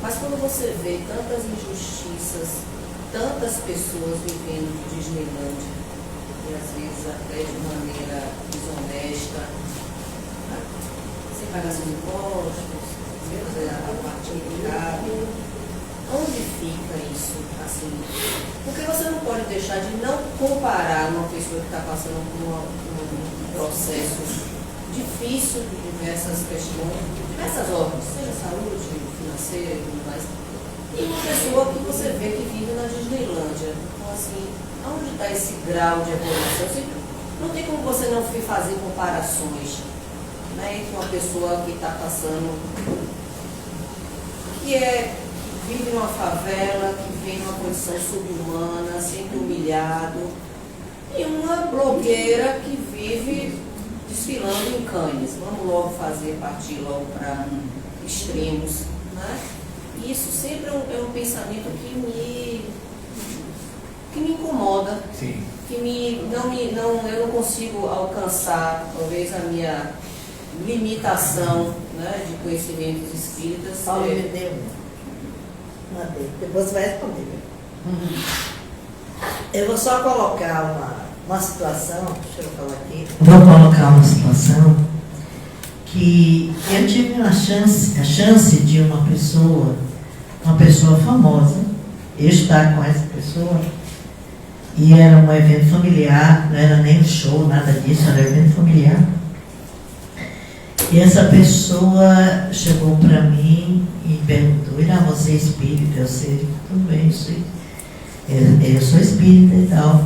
Mas quando você vê tantas injustiças, tantas pessoas vivendo de Disneylândia, e às vezes até de maneira desonesta, né? Sem pagar seus impostos, sem fazer a parte indicada, onde fica isso? Assim? Porque você não pode deixar de não comparar uma pessoa que está passando por um processo difícil de diversas questões, diversas ordens, seja saúde, financeira e tudo mais, e uma pessoa que você vê que vive na Disneylândia. Então, assim, onde está esse grau de evolução? Não tem como você não fazer comparações, né, entre uma pessoa que está passando, que vive numa favela, que vem numa condição subhumana, sendo humilhado, e uma blogueira que vive desfilando em Cannes. Vamos logo partir logo para extremos, né? E isso sempre é um pensamento que me incomoda. Sim. Eu não consigo alcançar, talvez, a minha limitação, né, de conhecimentos espíritas. Paulo me deu uma dele. Depois você vai responder. Eu vou só colocar uma situação, deixa eu falar aqui. Vou colocar uma situação que eu tive a chance de uma pessoa famosa, eu estar com essa pessoa, e era um evento familiar, não era nem um show, nada disso, era um evento familiar. E essa pessoa chegou para mim e perguntou, você é espírita? Eu sei, tudo bem, eu sou espírita e tal.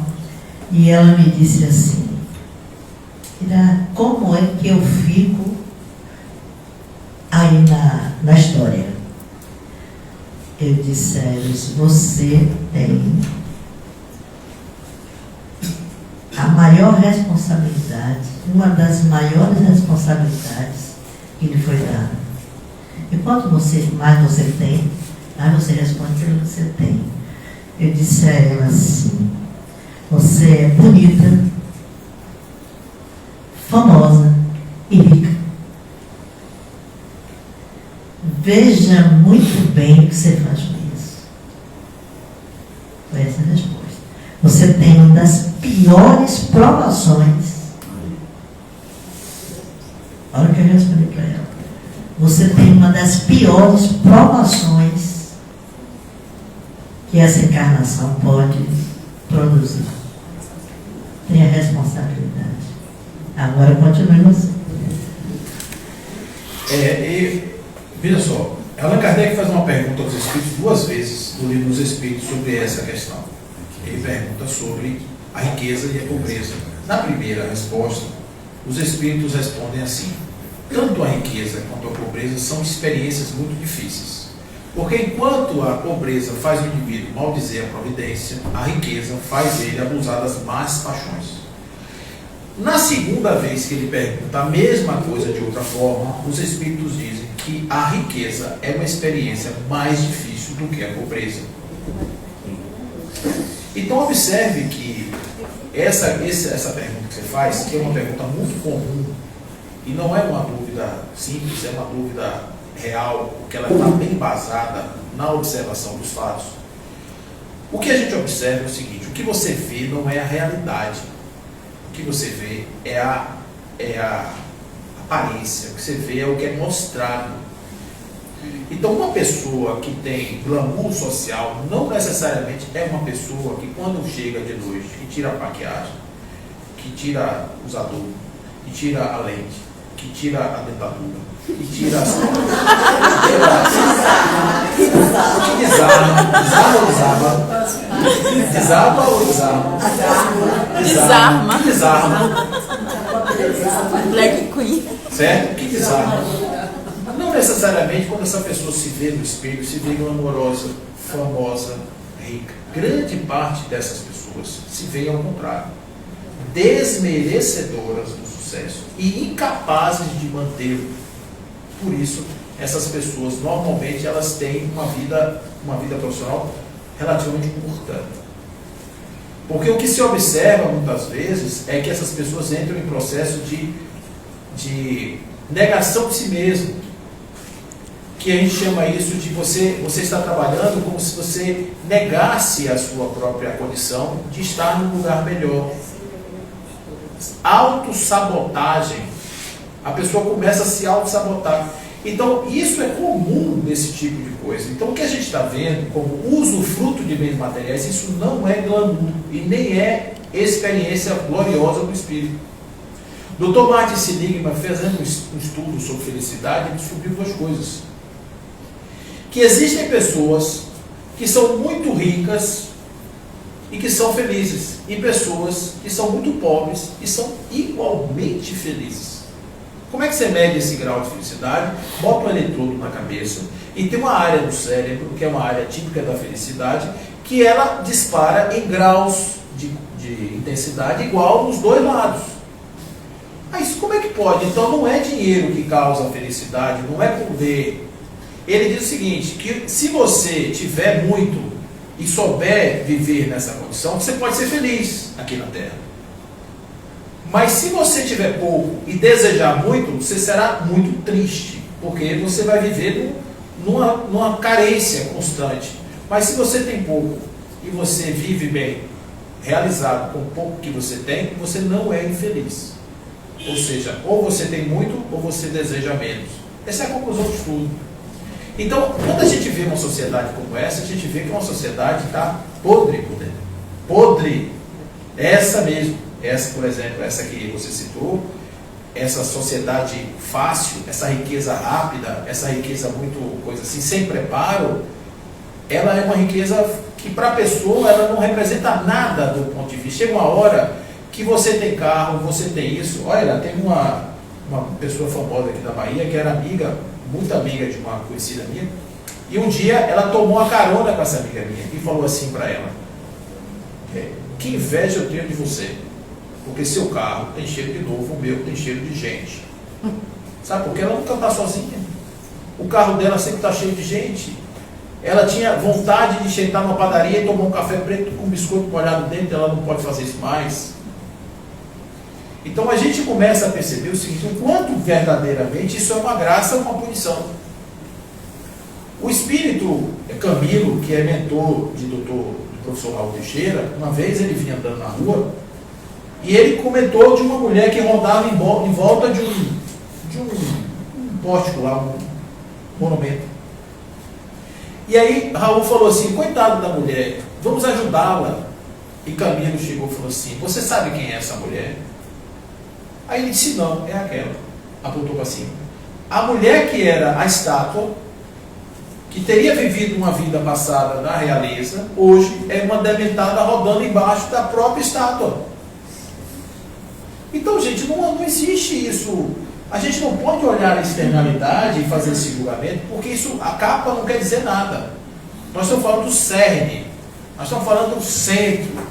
E ela me disse assim, como é que eu fico aí na história? Eu disse a eles, você tem a maior responsabilidade, uma das maiores responsabilidades que lhe foi dada. E quanto mais você tem, mais você responde pelo que você tem. Eu disse a ela assim, você é bonita, famosa e rica. veja muito bem o que você faz com isso. Foi essa a resposta. Você tem uma das piores provações. Olha o que eu respondi para ela. Você tem uma das piores provações que essa encarnação pode produzir. Tenha responsabilidade. Agora continue você. Veja só, Allan Kardec faz uma pergunta aos Espíritos 2 vezes no livro dos Espíritos sobre essa questão. Ele pergunta sobre a riqueza e a pobreza. Na primeira resposta, os Espíritos respondem assim: tanto a riqueza quanto a pobreza são experiências muito difíceis. Porque enquanto a pobreza faz o indivíduo maldizer a providência, a riqueza faz ele abusar das más paixões. Na segunda vez que ele pergunta a mesma coisa de outra forma, os Espíritos dizem que a riqueza é uma experiência mais difícil do que a pobreza. Então observe que essa pergunta que você faz, que é uma pergunta muito comum, e não é uma dúvida simples, é uma dúvida real, porque ela está bem embasada na observação dos fatos. O que a gente observa é o seguinte: o que você vê não é a realidade. O que você vê é a aparência, o que você vê é o que é mostrado. Então, uma pessoa que tem glamour social não necessariamente é uma pessoa que, quando chega de noite, que tira a maquiagem, que tira os adubos, que tira a lente, que tira a dentadura, que tira as desarma ou desarma? Desarma. Black Queen. Certo? Que desarma. Não necessariamente quando essa pessoa se vê no espelho, se vê glamourosa, famosa, rica. Grande parte dessas pessoas se vê ao contrário, desmerecedoras do sucesso e incapazes de mantê-lo. Por isso, essas pessoas normalmente elas têm uma vida profissional relativamente curta. Porque o que se observa muitas vezes é que essas pessoas entram em processo de negação de si mesmo, que a gente chama isso de você está trabalhando como se você negasse a sua própria condição de estar num lugar melhor. Autossabotagem. A pessoa começa a se autossabotar. Então, isso é comum nesse tipo de coisa. Então, o que a gente está vendo como usufruto de bens materiais, isso não é glamour e nem é experiência gloriosa do espírito. Dr. Martin Seligman, fazendo um estudo sobre felicidade, ele descobriu 2 coisas. Que existem pessoas que são muito ricas e que são felizes, e pessoas que são muito pobres e são igualmente felizes. Como é que você mede esse grau de felicidade? Bota um eletrodo na cabeça e tem uma área do cérebro, que é uma área típica da felicidade, que ela dispara em graus de intensidade igual nos 2 lados. Mas como é que pode? Então não é dinheiro que causa a felicidade, não é poder. Ele diz o seguinte, que se você tiver muito e souber viver nessa condição, você pode ser feliz aqui na Terra. Mas se você tiver pouco e desejar muito, você será muito triste, porque você vai viver numa carência constante. Mas se você tem pouco e você vive bem, realizado com o pouco que você tem, você não é infeliz. Ou seja, ou você tem muito ou você deseja menos. Essa é a conclusão de tudo. Então, quando a gente vê uma sociedade como essa, a gente vê que uma sociedade está podre por dentro. Podre. Essa mesmo. Essa, por exemplo, essa que você citou, essa sociedade fácil, essa riqueza rápida, essa riqueza muito coisa assim, sem preparo, ela é uma riqueza que para a pessoa ela não representa nada do ponto de vista. Chega uma hora que você tem carro, você tem isso. Olha, tem uma pessoa famosa aqui da Bahia que era amiga, muito amiga de uma conhecida minha, e um dia ela tomou a carona com essa amiga minha e falou assim para ela: que inveja eu tenho de você, porque seu carro tem cheiro de novo, o meu tem cheiro de gente. Sabe por quê? Ela nunca está sozinha, o carro dela sempre está cheio de gente. Ela tinha vontade de sentar numa padaria e tomar um café preto com biscoito molhado dentro, ela não pode fazer isso mais. Então a gente começa a perceber o seguinte: o quanto verdadeiramente isso é uma graça ou uma punição. O espírito Camilo, que é mentor do professor Raul Teixeira, uma vez ele vinha andando na rua e ele comentou de uma mulher que rodava em volta de um pórtico lá, um monumento. E aí Raul falou assim, coitado da mulher, vamos ajudá-la. E Camilo chegou e falou assim, você sabe quem é essa mulher? Aí ele disse, não, é aquela. Apontou para cima. A mulher que era a estátua, que teria vivido uma vida passada na realeza, hoje é uma dementada rodando embaixo da própria estátua. Então, gente, não existe isso. A gente não pode olhar a externalidade e fazer esse julgamento, porque isso, a capa não quer dizer nada. Nós estamos falando do cerne, nós estamos falando do centro.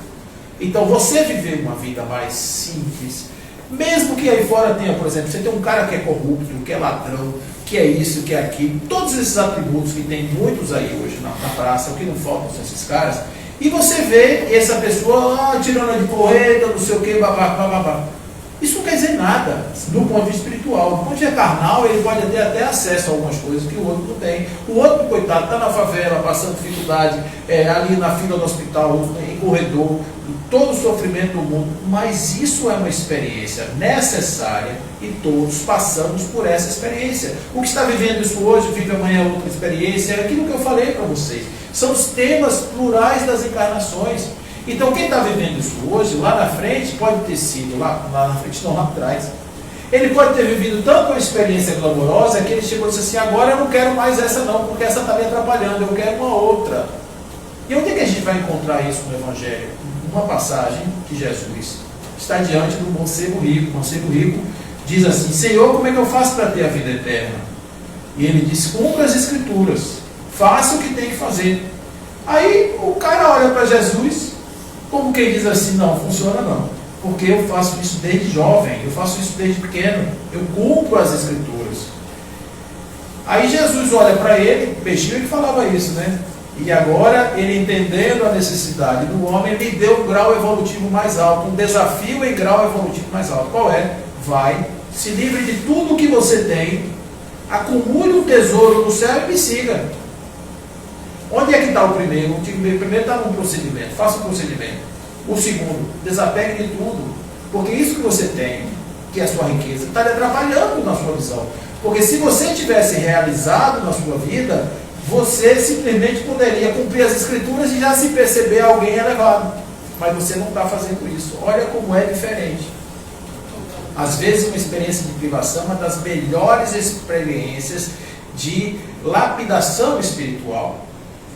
Então, você viver uma vida mais simples, mesmo que aí fora tenha, por exemplo, você tem um cara que é corrupto, que é ladrão, que é isso, que é aquilo, todos esses atributos que tem muitos aí hoje na praça, o que não faltam são esses caras, e você vê essa pessoa tirando de porreta, não sei o que, babá. Isso não quer dizer nada do ponto de vista espiritual. Do ponto de vista carnal, ele pode ter até acesso a algumas coisas que o outro não tem. O outro, coitado, está na favela, passando dificuldade, ali na fila do hospital, em corredor, todo o sofrimento do mundo. Mas isso é uma experiência necessária e todos passamos por essa experiência. O que está vivendo isso hoje, vive amanhã outra experiência, é aquilo que eu falei para vocês. São os temas plurais das encarnações. Então, quem está vivendo isso hoje, lá na frente, pode ter sido, lá na frente não, lá atrás, ele pode ter vivido tanto uma experiência glamourosa que ele chegou e disse assim, agora eu não quero mais essa não, porque essa está me atrapalhando, eu quero uma outra. E onde é que a gente vai encontrar isso no Evangelho? Uma passagem que Jesus está diante do mancebo rico. O mancebo rico diz assim, Senhor, como é que eu faço para ter a vida eterna? E ele diz, cumpra as Escrituras, faça o que tem que fazer. Aí o cara olha para Jesus, como quem diz assim, não, funciona não, porque eu faço isso desde jovem, eu faço isso desde pequeno, eu cumpro as Escrituras. Aí Jesus olha para ele, peixinho, ele falava isso, né? E agora, ele entendendo a necessidade do homem, ele deu um grau evolutivo mais alto, um desafio em grau evolutivo mais alto. Qual é? Vai, se livre de tudo que você tem, acumule um tesouro no céu e me siga. Onde é que está o primeiro? O primeiro está num procedimento, faça um procedimento. O segundo, desapegue de tudo. Porque isso que você tem, que é a sua riqueza, está lhe atrapalhando na sua visão. Porque se você tivesse realizado na sua vida, você simplesmente poderia cumprir as Escrituras e já se perceber alguém elevado. Mas você não está fazendo isso. Olha como é diferente. Às vezes uma experiência de privação é uma das melhores experiências de lapidação espiritual.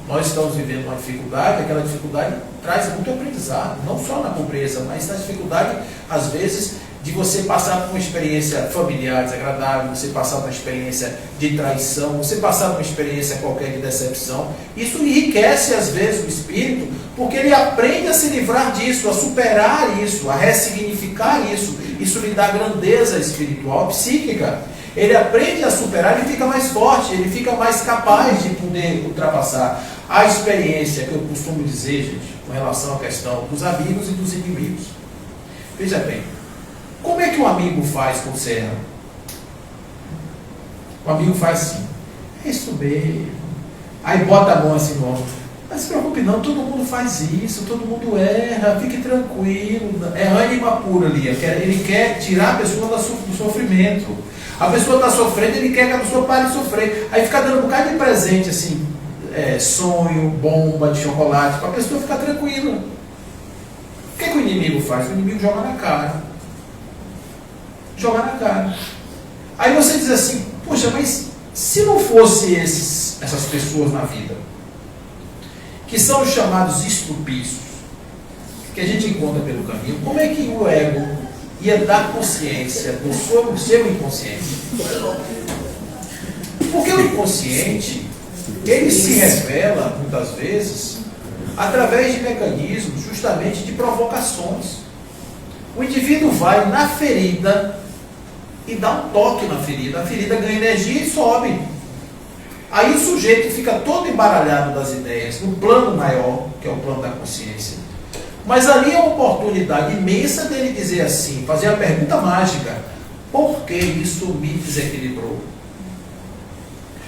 Nós estamos vivendo uma dificuldade, aquela dificuldade traz muito aprendizado, não só na pobreza, mas na dificuldade, às vezes, de você passar por uma experiência familiar desagradável, você passar por uma experiência de traição, você passar por uma experiência qualquer de decepção. Isso enriquece, às vezes, o espírito, porque ele aprende a se livrar disso, a superar isso, a ressignificar isso. Isso lhe dá grandeza espiritual, psíquica. Ele aprende a superar, ele fica mais forte, ele fica mais capaz de poder ultrapassar. A experiência que eu costumo dizer, gente, com relação à questão dos amigos e dos inimigos. Veja bem, como é que um amigo faz com você erra? O amigo faz assim, é isso mesmo. Aí bota a mão assim no ombro. Não se preocupe não, todo mundo faz isso, todo mundo erra, fique tranquilo. É ânima pura ali, ele quer tirar a pessoa do sofrimento. A pessoa está sofrendo, ele quer que a pessoa pare de sofrer. Aí fica dando um bocado de presente, assim, sonho, bomba de chocolate, para a pessoa ficar tranquila. O que o inimigo faz? O inimigo joga na cara. Joga na cara. Aí você diz assim, poxa, mas se não fosse essas pessoas na vida, que são os chamados estrupícios, que a gente encontra pelo caminho, como é que o ego ia dar consciência do seu inconsciente? Porque o inconsciente, ele se revela, muitas vezes, através de mecanismos, justamente de provocações. O indivíduo vai na ferida e dá um toque na ferida. A ferida ganha energia e sobe. Aí o sujeito fica todo embaralhado das ideias, no plano maior, que é o plano da consciência. Mas ali é uma oportunidade imensa dele dizer assim, fazer a pergunta mágica: por que isso me desequilibrou?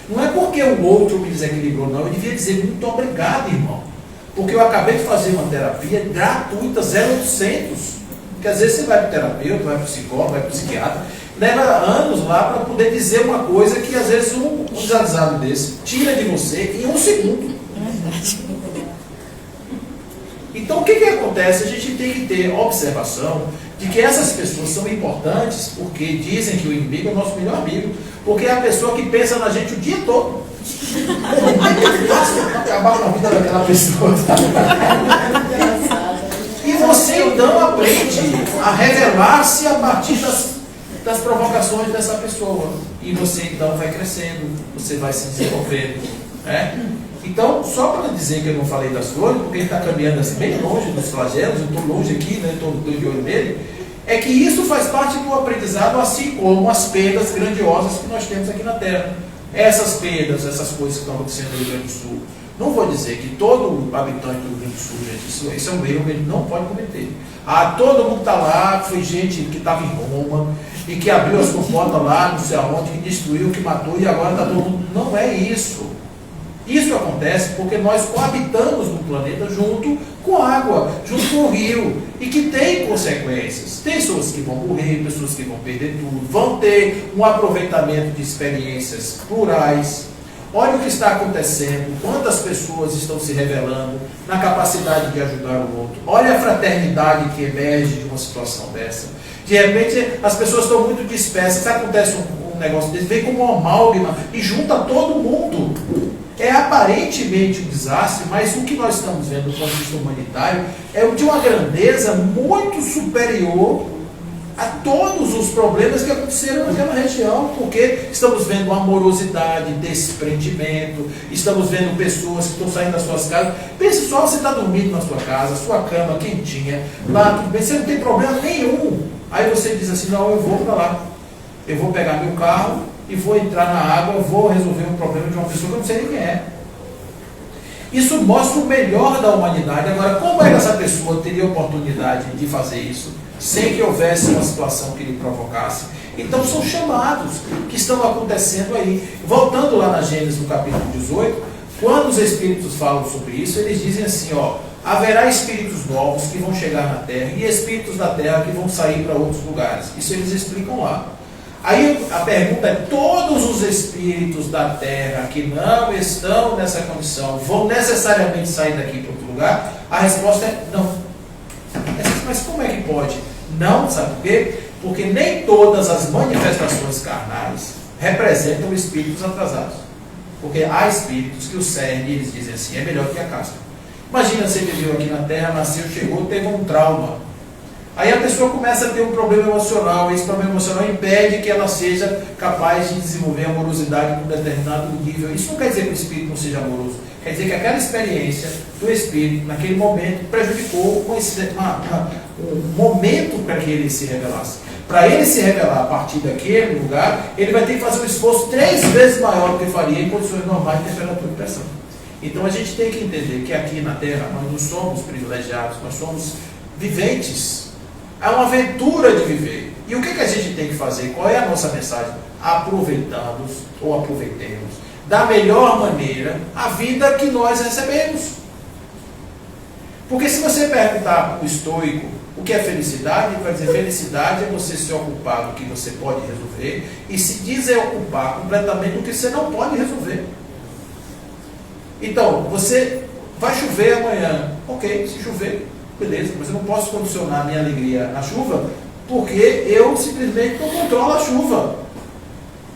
Não é porque o outro me desequilibrou, não. Eu devia dizer muito obrigado, irmão. Porque eu acabei de fazer uma terapia gratuita, 0800. Porque às vezes você vai para o terapeuta, vai para o psicólogo, vai para o psiquiatra, leva anos lá para poder dizer uma coisa que às vezes um desavisado desse tira de você em 1 segundo. Então o que acontece? A gente tem que ter observação de que essas pessoas são importantes porque dizem que o inimigo é o nosso melhor amigo, porque é a pessoa que pensa na gente o dia todo. Acabar com a vida daquela pessoa. E você então aprende a revelar-se a partir das provocações dessa pessoa. E você então vai crescendo, você vai se desenvolvendo. Né? Então, só para dizer que eu não falei das flores, porque ele está caminhando assim bem longe dos flagelos, eu estou longe aqui, né? Estou de olho nele, é que isso faz parte do aprendizado, assim como as perdas grandiosas que nós temos aqui na Terra. Essas perdas, essas coisas que estão acontecendo no Rio Grande do Sul. Não vou dizer que todo habitante do Rio Grande do Sul, gente, isso é um erro que ele não pode cometer. Todo mundo está lá, foi gente que estava em Roma, e que abriu as comportas lá, não sei aonde, que destruiu, que matou, e agora está todo mundo. Não é isso. Isso acontece porque nós coabitamos no planeta junto com a água, junto com o rio, e que tem consequências. Tem pessoas que vão morrer, pessoas que vão perder tudo, vão ter um aproveitamento de experiências plurais. Olha o que está acontecendo, quantas pessoas estão se revelando na capacidade de ajudar o outro. Olha a fraternidade que emerge de uma situação dessa. De repente, as pessoas estão muito dispersas, acontece um negócio desse, vem como uma amálgama e junta todo mundo. É aparentemente um desastre, mas o que nós estamos vendo do ponto de vista humanitário é de uma grandeza muito superior a todos os problemas que aconteceram naquela região, porque estamos vendo amorosidade, desprendimento, estamos vendo pessoas que estão saindo das suas casas. Pense só, você está dormindo na sua casa, sua cama quentinha, lá tudo bem, você não tem problema nenhum. Aí você diz assim, não, eu vou para lá, eu vou pegar meu carro e vou entrar na água, vou resolver um problema de uma pessoa que eu não sei nem quem é. Isso mostra o melhor da humanidade. Agora, como é que essa pessoa teria oportunidade de fazer isso, sem que houvesse uma situação que lhe provocasse? Então são chamados que estão acontecendo aí. Voltando lá na Gênesis, no capítulo 18, quando os Espíritos falam sobre isso, eles dizem assim, haverá espíritos novos que vão chegar na Terra e espíritos da Terra que vão sair para outros lugares. Isso eles explicam lá. Aí a pergunta é, todos os espíritos da Terra que não estão nessa condição vão necessariamente sair daqui para outro lugar? A resposta é não. Mas como é que pode? Não, sabe por quê? Porque nem todas as manifestações carnais representam espíritos atrasados. Porque há espíritos que o cerne, eles dizem assim, é melhor que a casca. Imagina, você viveu aqui na Terra, nasceu, chegou, teve um trauma. Aí a pessoa começa a ter um problema emocional, e esse problema emocional impede que ela seja capaz de desenvolver amorosidade com um determinado nível. Isso não quer dizer que o espírito não seja amoroso, quer dizer que aquela experiência do espírito, naquele momento, prejudicou um momento para que ele se revelasse. Para ele se revelar a partir daquele lugar, ele vai ter que fazer um esforço 3 vezes maior do que faria em condições normais de temperatura e pressão. Então a gente tem que entender que aqui na Terra nós não somos privilegiados, nós somos viventes. É uma aventura de viver. E o que a gente tem que fazer? Qual é a nossa mensagem? Aproveitamos ou aproveitemos da melhor maneira a vida que nós recebemos. Porque se você perguntar para o estoico o que é felicidade, ele vai dizer, felicidade é você se ocupar do que você pode resolver e se desocupar completamente do que você não pode resolver. Então, você vai chover amanhã. Ok, se chover, beleza, mas eu não posso condicionar a minha alegria na chuva, porque eu simplesmente não controlo a chuva.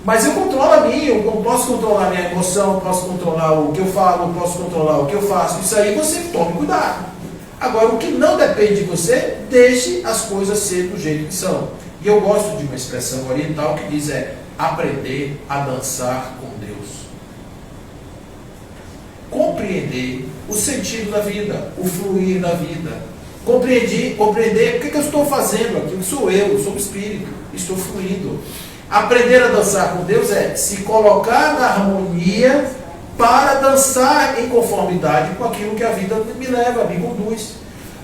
Mas eu controlo a mim, eu posso controlar a minha emoção, posso controlar o que eu falo, posso controlar o que eu faço. Isso aí você tome cuidado. Agora, o que não depende de você, deixe as coisas ser do jeito que são. E eu gosto de uma expressão oriental que diz aprender a dançar com Deus. Compreender o sentido da vida, o fluir da vida. Compreender o que eu estou fazendo aqui, sou eu sou o espírito, estou fluindo. Aprender a dançar com Deus é se colocar na harmonia para dançar em conformidade com aquilo que a vida me leva, me conduz.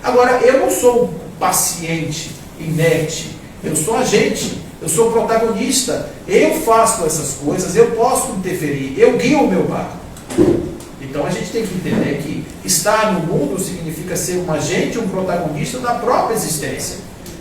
Agora, eu não sou um paciente, inerte, eu sou agente. eu sou protagonista, eu faço essas coisas, eu posso interferir, eu guio o meu barco. Então a gente tem que entender que estar no mundo significa ser um agente, um protagonista da própria existência.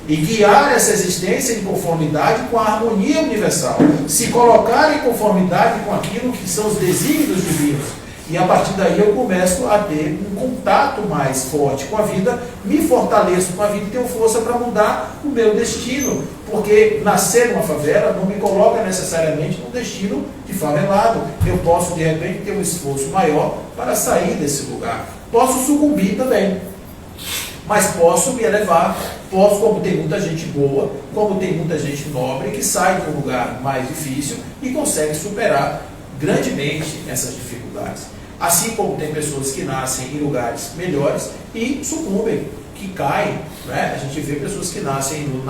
E guiar essa existência em conformidade com a harmonia universal. Se colocar em conformidade com aquilo que são os desígnios divinos. E a partir daí eu começo a ter um contato mais forte com a vida, me fortaleço com a vida e tenho força para mudar o meu destino. Porque nascer numa favela não me coloca necessariamente num destino de favelado. Eu posso, de repente, ter um esforço maior para sair desse lugar. Posso sucumbir também, mas posso me elevar. Posso, como tem muita gente boa, como tem muita gente nobre, que sai de um lugar mais difícil e consegue superar grandemente essas dificuldades. Assim como tem pessoas que nascem em lugares melhores e sucumbem, que caem. Né? A gente vê pessoas que nascem em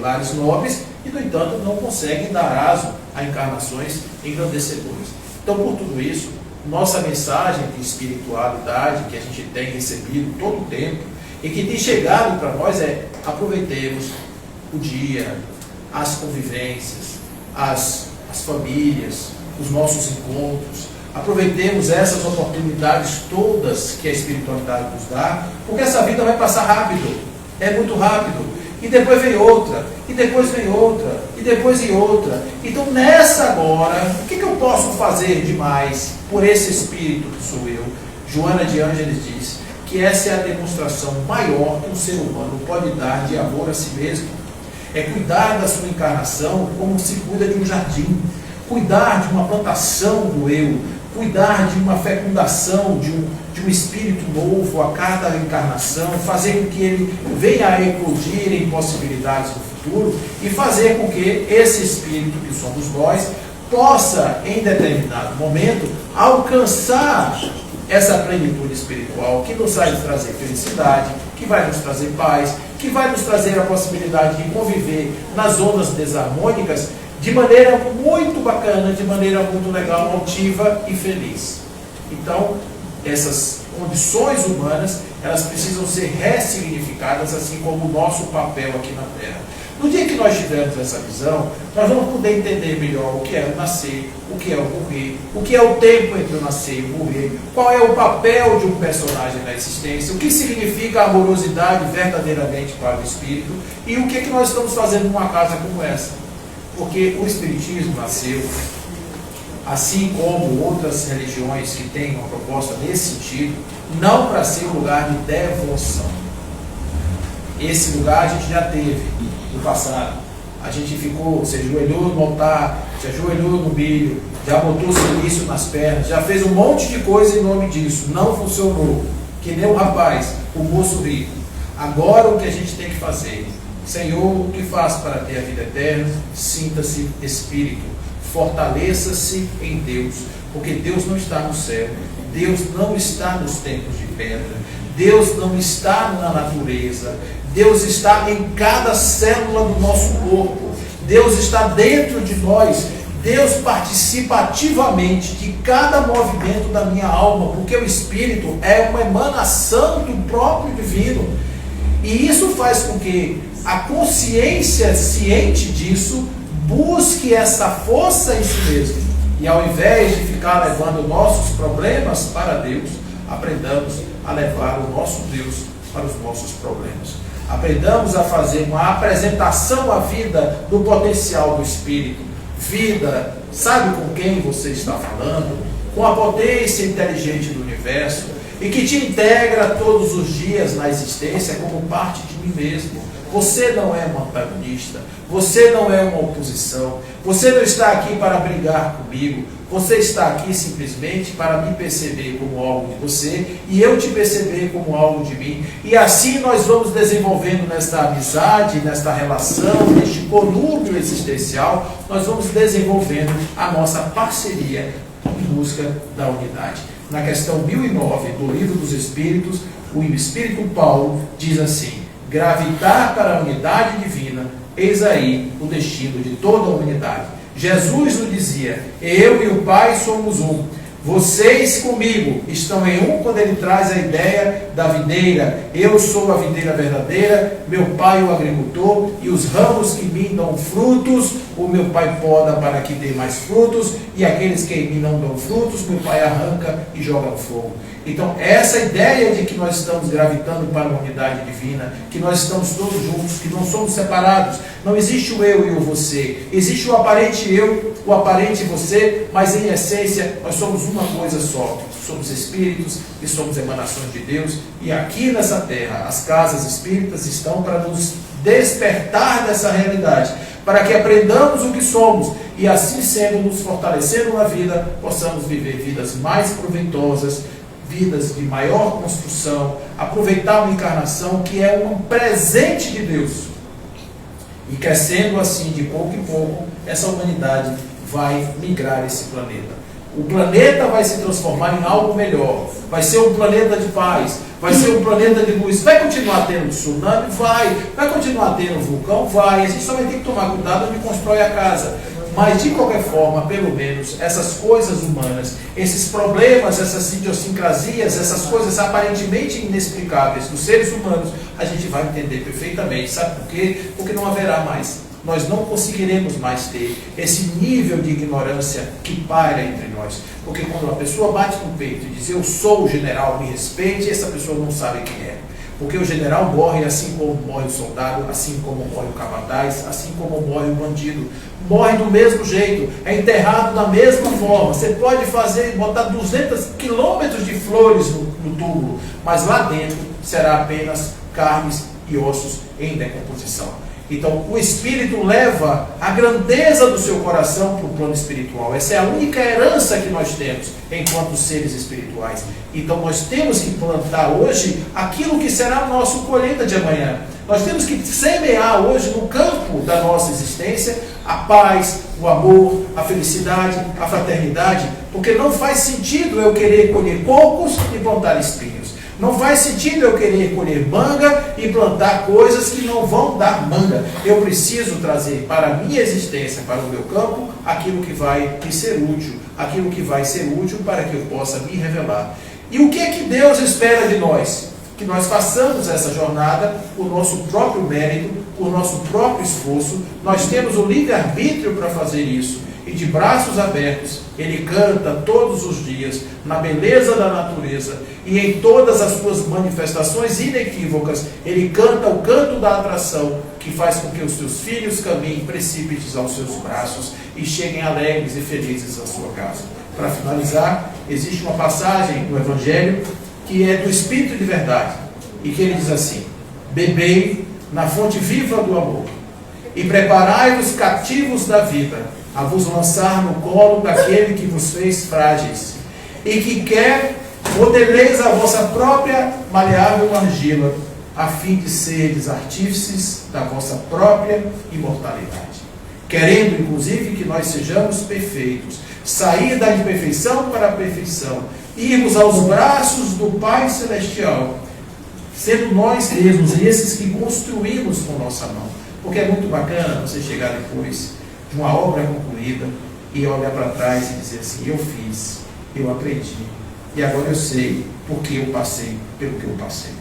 lares nobres e, no entanto, não conseguem dar aso a encarnações engrandecedoras. Então, por tudo isso, nossa mensagem de espiritualidade que a gente tem recebido todo o tempo e que tem chegado para nós é: aproveitemos o dia, as convivências, as famílias, os nossos encontros. Aproveitemos essas oportunidades todas que a espiritualidade nos dá, porque essa vida vai passar rápido, é muito rápido. E depois vem outra, e depois vem outra, e depois vem outra. Então nessa agora, o que eu posso fazer demais por esse espírito que sou eu? Joana de Ângeles diz que essa é a demonstração maior que um ser humano pode dar de amor a si mesmo. É cuidar da sua encarnação como se cuida de um jardim, cuidar de uma plantação do eu, cuidar de uma fecundação, de um espírito novo a cada encarnação, fazer com que ele venha a eclodir em possibilidades no futuro e fazer com que esse espírito que somos nós possa, em determinado momento, alcançar essa plenitude espiritual que nos vai trazer felicidade, que vai nos trazer paz, que vai nos trazer a possibilidade de conviver nas ondas desarmônicas de maneira muito bacana, de maneira muito legal, altiva e feliz. Então, essas condições humanas, elas precisam ser ressignificadas, assim como o nosso papel aqui na Terra. No dia que nós tivermos essa visão, nós vamos poder entender melhor o que é o nascer, o que é o morrer, o que é o tempo entre o nascer e o morrer, qual é o papel de um personagem na existência, o que significa a amorosidade verdadeiramente para o espírito e o que é que nós estamos fazendo numa casa como essa. Porque o Espiritismo nasceu, assim como outras religiões que têm uma proposta nesse sentido, não para ser um lugar de devoção. Esse lugar a gente já teve no passado. A gente se ajoelhou no altar, se ajoelhou no milho, já botou silício nas pernas, já fez um monte de coisa em nome disso. Não funcionou. Que nem o rapaz, o moço rico. Agora o que a gente tem que fazer? Senhor, o que faço para ter a vida eterna? Sinta-se espírito, fortaleça-se em Deus, porque Deus não está no céu, Deus não está nos templos de pedra, Deus não está na natureza, Deus está em cada célula do nosso corpo, Deus está dentro de nós, Deus participa ativamente de cada movimento da minha alma, porque o Espírito é uma emanação do próprio divino, e isso faz com que a consciência ciente disso busque essa força em si mesmo. E ao invés de ficar levando nossos problemas para Deus, aprendamos a levar o nosso Deus para os nossos problemas. Aprendamos a fazer uma apresentação à vida do potencial do Espírito. Vida, sabe com quem você está falando? Com a potência inteligente do universo e que te integra todos os dias na existência como parte de mim mesmo. Você não é um antagonista, você não é uma oposição, você não está aqui para brigar comigo, você está aqui simplesmente para me perceber como algo de você e eu te perceber como algo de mim. E assim nós vamos desenvolvendo nesta amizade, nesta relação, neste conúbio existencial, nós vamos desenvolvendo a nossa parceria em busca da unidade. Na questão 1009 do Livro dos Espíritos, o Espírito Paulo diz assim: gravitar para a unidade divina, eis aí o destino de toda a humanidade. Jesus nos dizia: eu e o Pai somos um. Vocês comigo estão em um, quando ele traz a ideia da videira. Eu sou a videira verdadeira, meu pai o agricultor, e os ramos que me dão frutos, o meu pai poda para que dê mais frutos, e aqueles que em mim não dão frutos, meu pai arranca e joga no fogo. Então, essa ideia de que nós estamos gravitando para uma unidade divina, que nós estamos todos juntos, que não somos separados, não existe o eu e o você, existe o aparente eu, o aparente você, mas em essência nós somos uma coisa só, somos espíritos e somos emanações de Deus, e aqui nessa terra as casas espíritas estão para nos despertar dessa realidade, para que aprendamos o que somos e assim sendo, nos fortalecendo na vida, possamos viver vidas mais proveitosas, vidas de maior construção, aproveitar uma encarnação que é um presente de Deus. E crescendo assim, de pouco em pouco, essa humanidade vai migrar esse planeta. O planeta vai se transformar em algo melhor. Vai ser um planeta de paz, vai ser um planeta de luz. Vai continuar tendo tsunami? Vai continuar tendo vulcão? Vai. A gente só vai ter que tomar cuidado onde constrói a casa. Mas, de qualquer forma, pelo menos, essas coisas humanas, esses problemas, essas idiosincrasias, essas coisas aparentemente inexplicáveis dos seres humanos, a gente vai entender perfeitamente. Sabe por quê? Porque não haverá mais. Nós não conseguiremos mais ter esse nível de ignorância que paira entre nós. Porque quando uma pessoa bate no peito e diz, eu sou o general, me respeite, essa pessoa não sabe quem é. Porque o general morre assim como morre o soldado, assim como morre o capataz, assim como morre o bandido. Morre do mesmo jeito, é enterrado da mesma forma. Você pode botar 200 quilômetros de flores no túmulo, mas lá dentro será apenas carnes e ossos em decomposição. Então, o Espírito leva a grandeza do seu coração para o plano espiritual. Essa é a única herança que nós temos enquanto seres espirituais. Então, nós temos que plantar hoje aquilo que será a nossa colheita de amanhã. Nós temos que semear hoje no campo da nossa existência a paz, o amor, a felicidade, a fraternidade, porque não faz sentido eu querer colher cocos e plantar espinhos. Não faz sentido eu querer colher manga e plantar coisas que não vão dar manga. Eu preciso trazer para a minha existência, para o meu campo, aquilo que vai me ser útil, aquilo que vai ser útil para que eu possa me revelar. E o que é que Deus espera de nós? Que nós façamos essa jornada, o nosso próprio mérito, o nosso próprio esforço. Nós temos o livre-arbítrio para fazer isso. E de braços abertos, ele canta todos os dias, na beleza da natureza, e em todas as suas manifestações inequívocas, ele canta o canto da atração, que faz com que os seus filhos caminhem precípites aos seus braços, e cheguem alegres e felizes à sua casa. Para finalizar, existe uma passagem no Evangelho, que é do Espírito de Verdade, e que ele diz assim, bebei na fonte viva do amor, e preparai-vos cativos da vida, a vos lançar no colo daquele que vos fez frágeis, e que quer modeleis a vossa própria maleável argila, a fim de seres artífices da vossa própria imortalidade. Querendo, inclusive, que nós sejamos perfeitos, sair da imperfeição para a perfeição, irmos aos braços do Pai Celestial, sendo nós mesmos esses que construímos com nossa mão. Porque é muito bacana você chegar depois de uma obra concluída e olhar para trás e dizer assim, eu fiz, eu aprendi, e agora eu sei porque eu passei pelo que eu passei.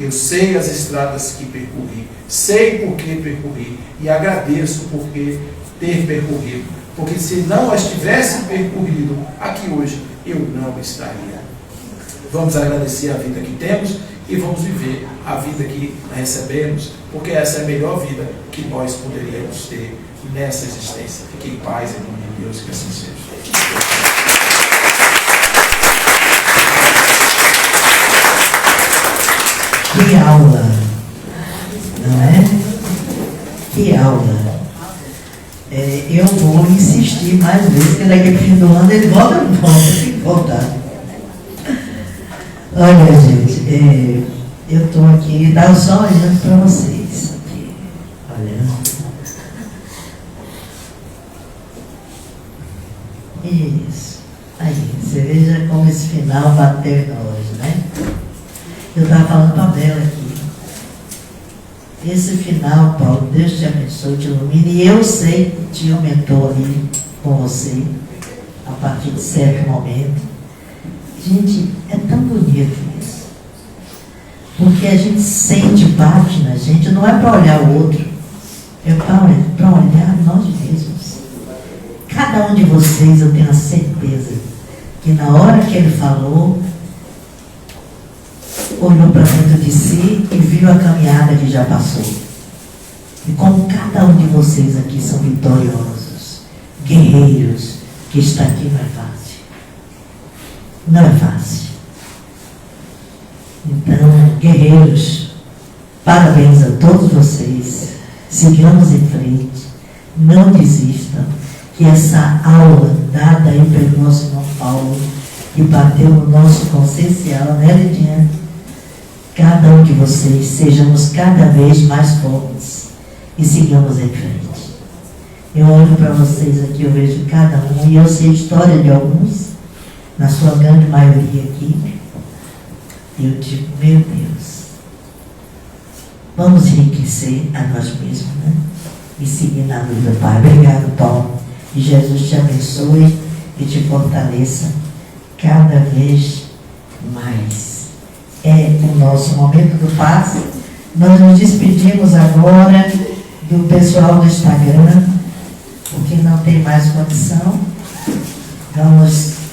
Eu sei as estradas que percorri, sei por que percorri, e agradeço por ter percorrido, porque se não as tivesse percorrido aqui hoje, eu não estaria. Vamos agradecer a vida que temos e vamos viver a vida que recebemos, porque essa é a melhor vida que nós poderíamos ter nessa existência. Fique em paz, em nome de Deus, que assim seja. Que aula, não é? Que aula. Eu vou insistir mais vezes, porque daqui a fim do ano ele volta, tem que voltar. Olha, gente, eu estou aqui, estava só olhando para vocês. Aqui, olhando. Isso. Aí, você veja como esse final bateu em nós, né? Eu estava falando para a Bela aqui. Esse final, Paulo, Deus te abençoe, te ilumine. E eu sei que tinha um mentor ali com você, a partir de certo momento. Gente, é tão bonito isso. Porque a gente sente, bate na gente, não é para olhar o outro, é para olhar nós mesmos. Cada um de vocês, eu tenho a certeza que na hora que ele falou, olhou para dentro de si e viu a caminhada que já passou. E como cada um de vocês aqui são vitoriosos, guerreiros, que está aqui não é fácil. Não é fácil. Então, guerreiros, parabéns a todos vocês. Sigamos em frente. Não desistam. Que essa aula dada aí pelo nosso irmão Paulo, que bateu no nosso consciencial, né, Lidiane? Cada um de vocês sejamos cada vez mais fortes e sigamos em frente. Eu olho para vocês aqui, eu vejo cada um, e eu sei a história de alguns, na sua grande maioria aqui. E eu digo, meu Deus, vamos enriquecer a nós mesmos, né? E seguir na luz do Pai. Obrigado, Paulo. E Jesus te abençoe e te fortaleça cada vez mais. É o nosso momento do passe. Nós nos despedimos agora do pessoal do Instagram, porque não tem mais condição. Vamos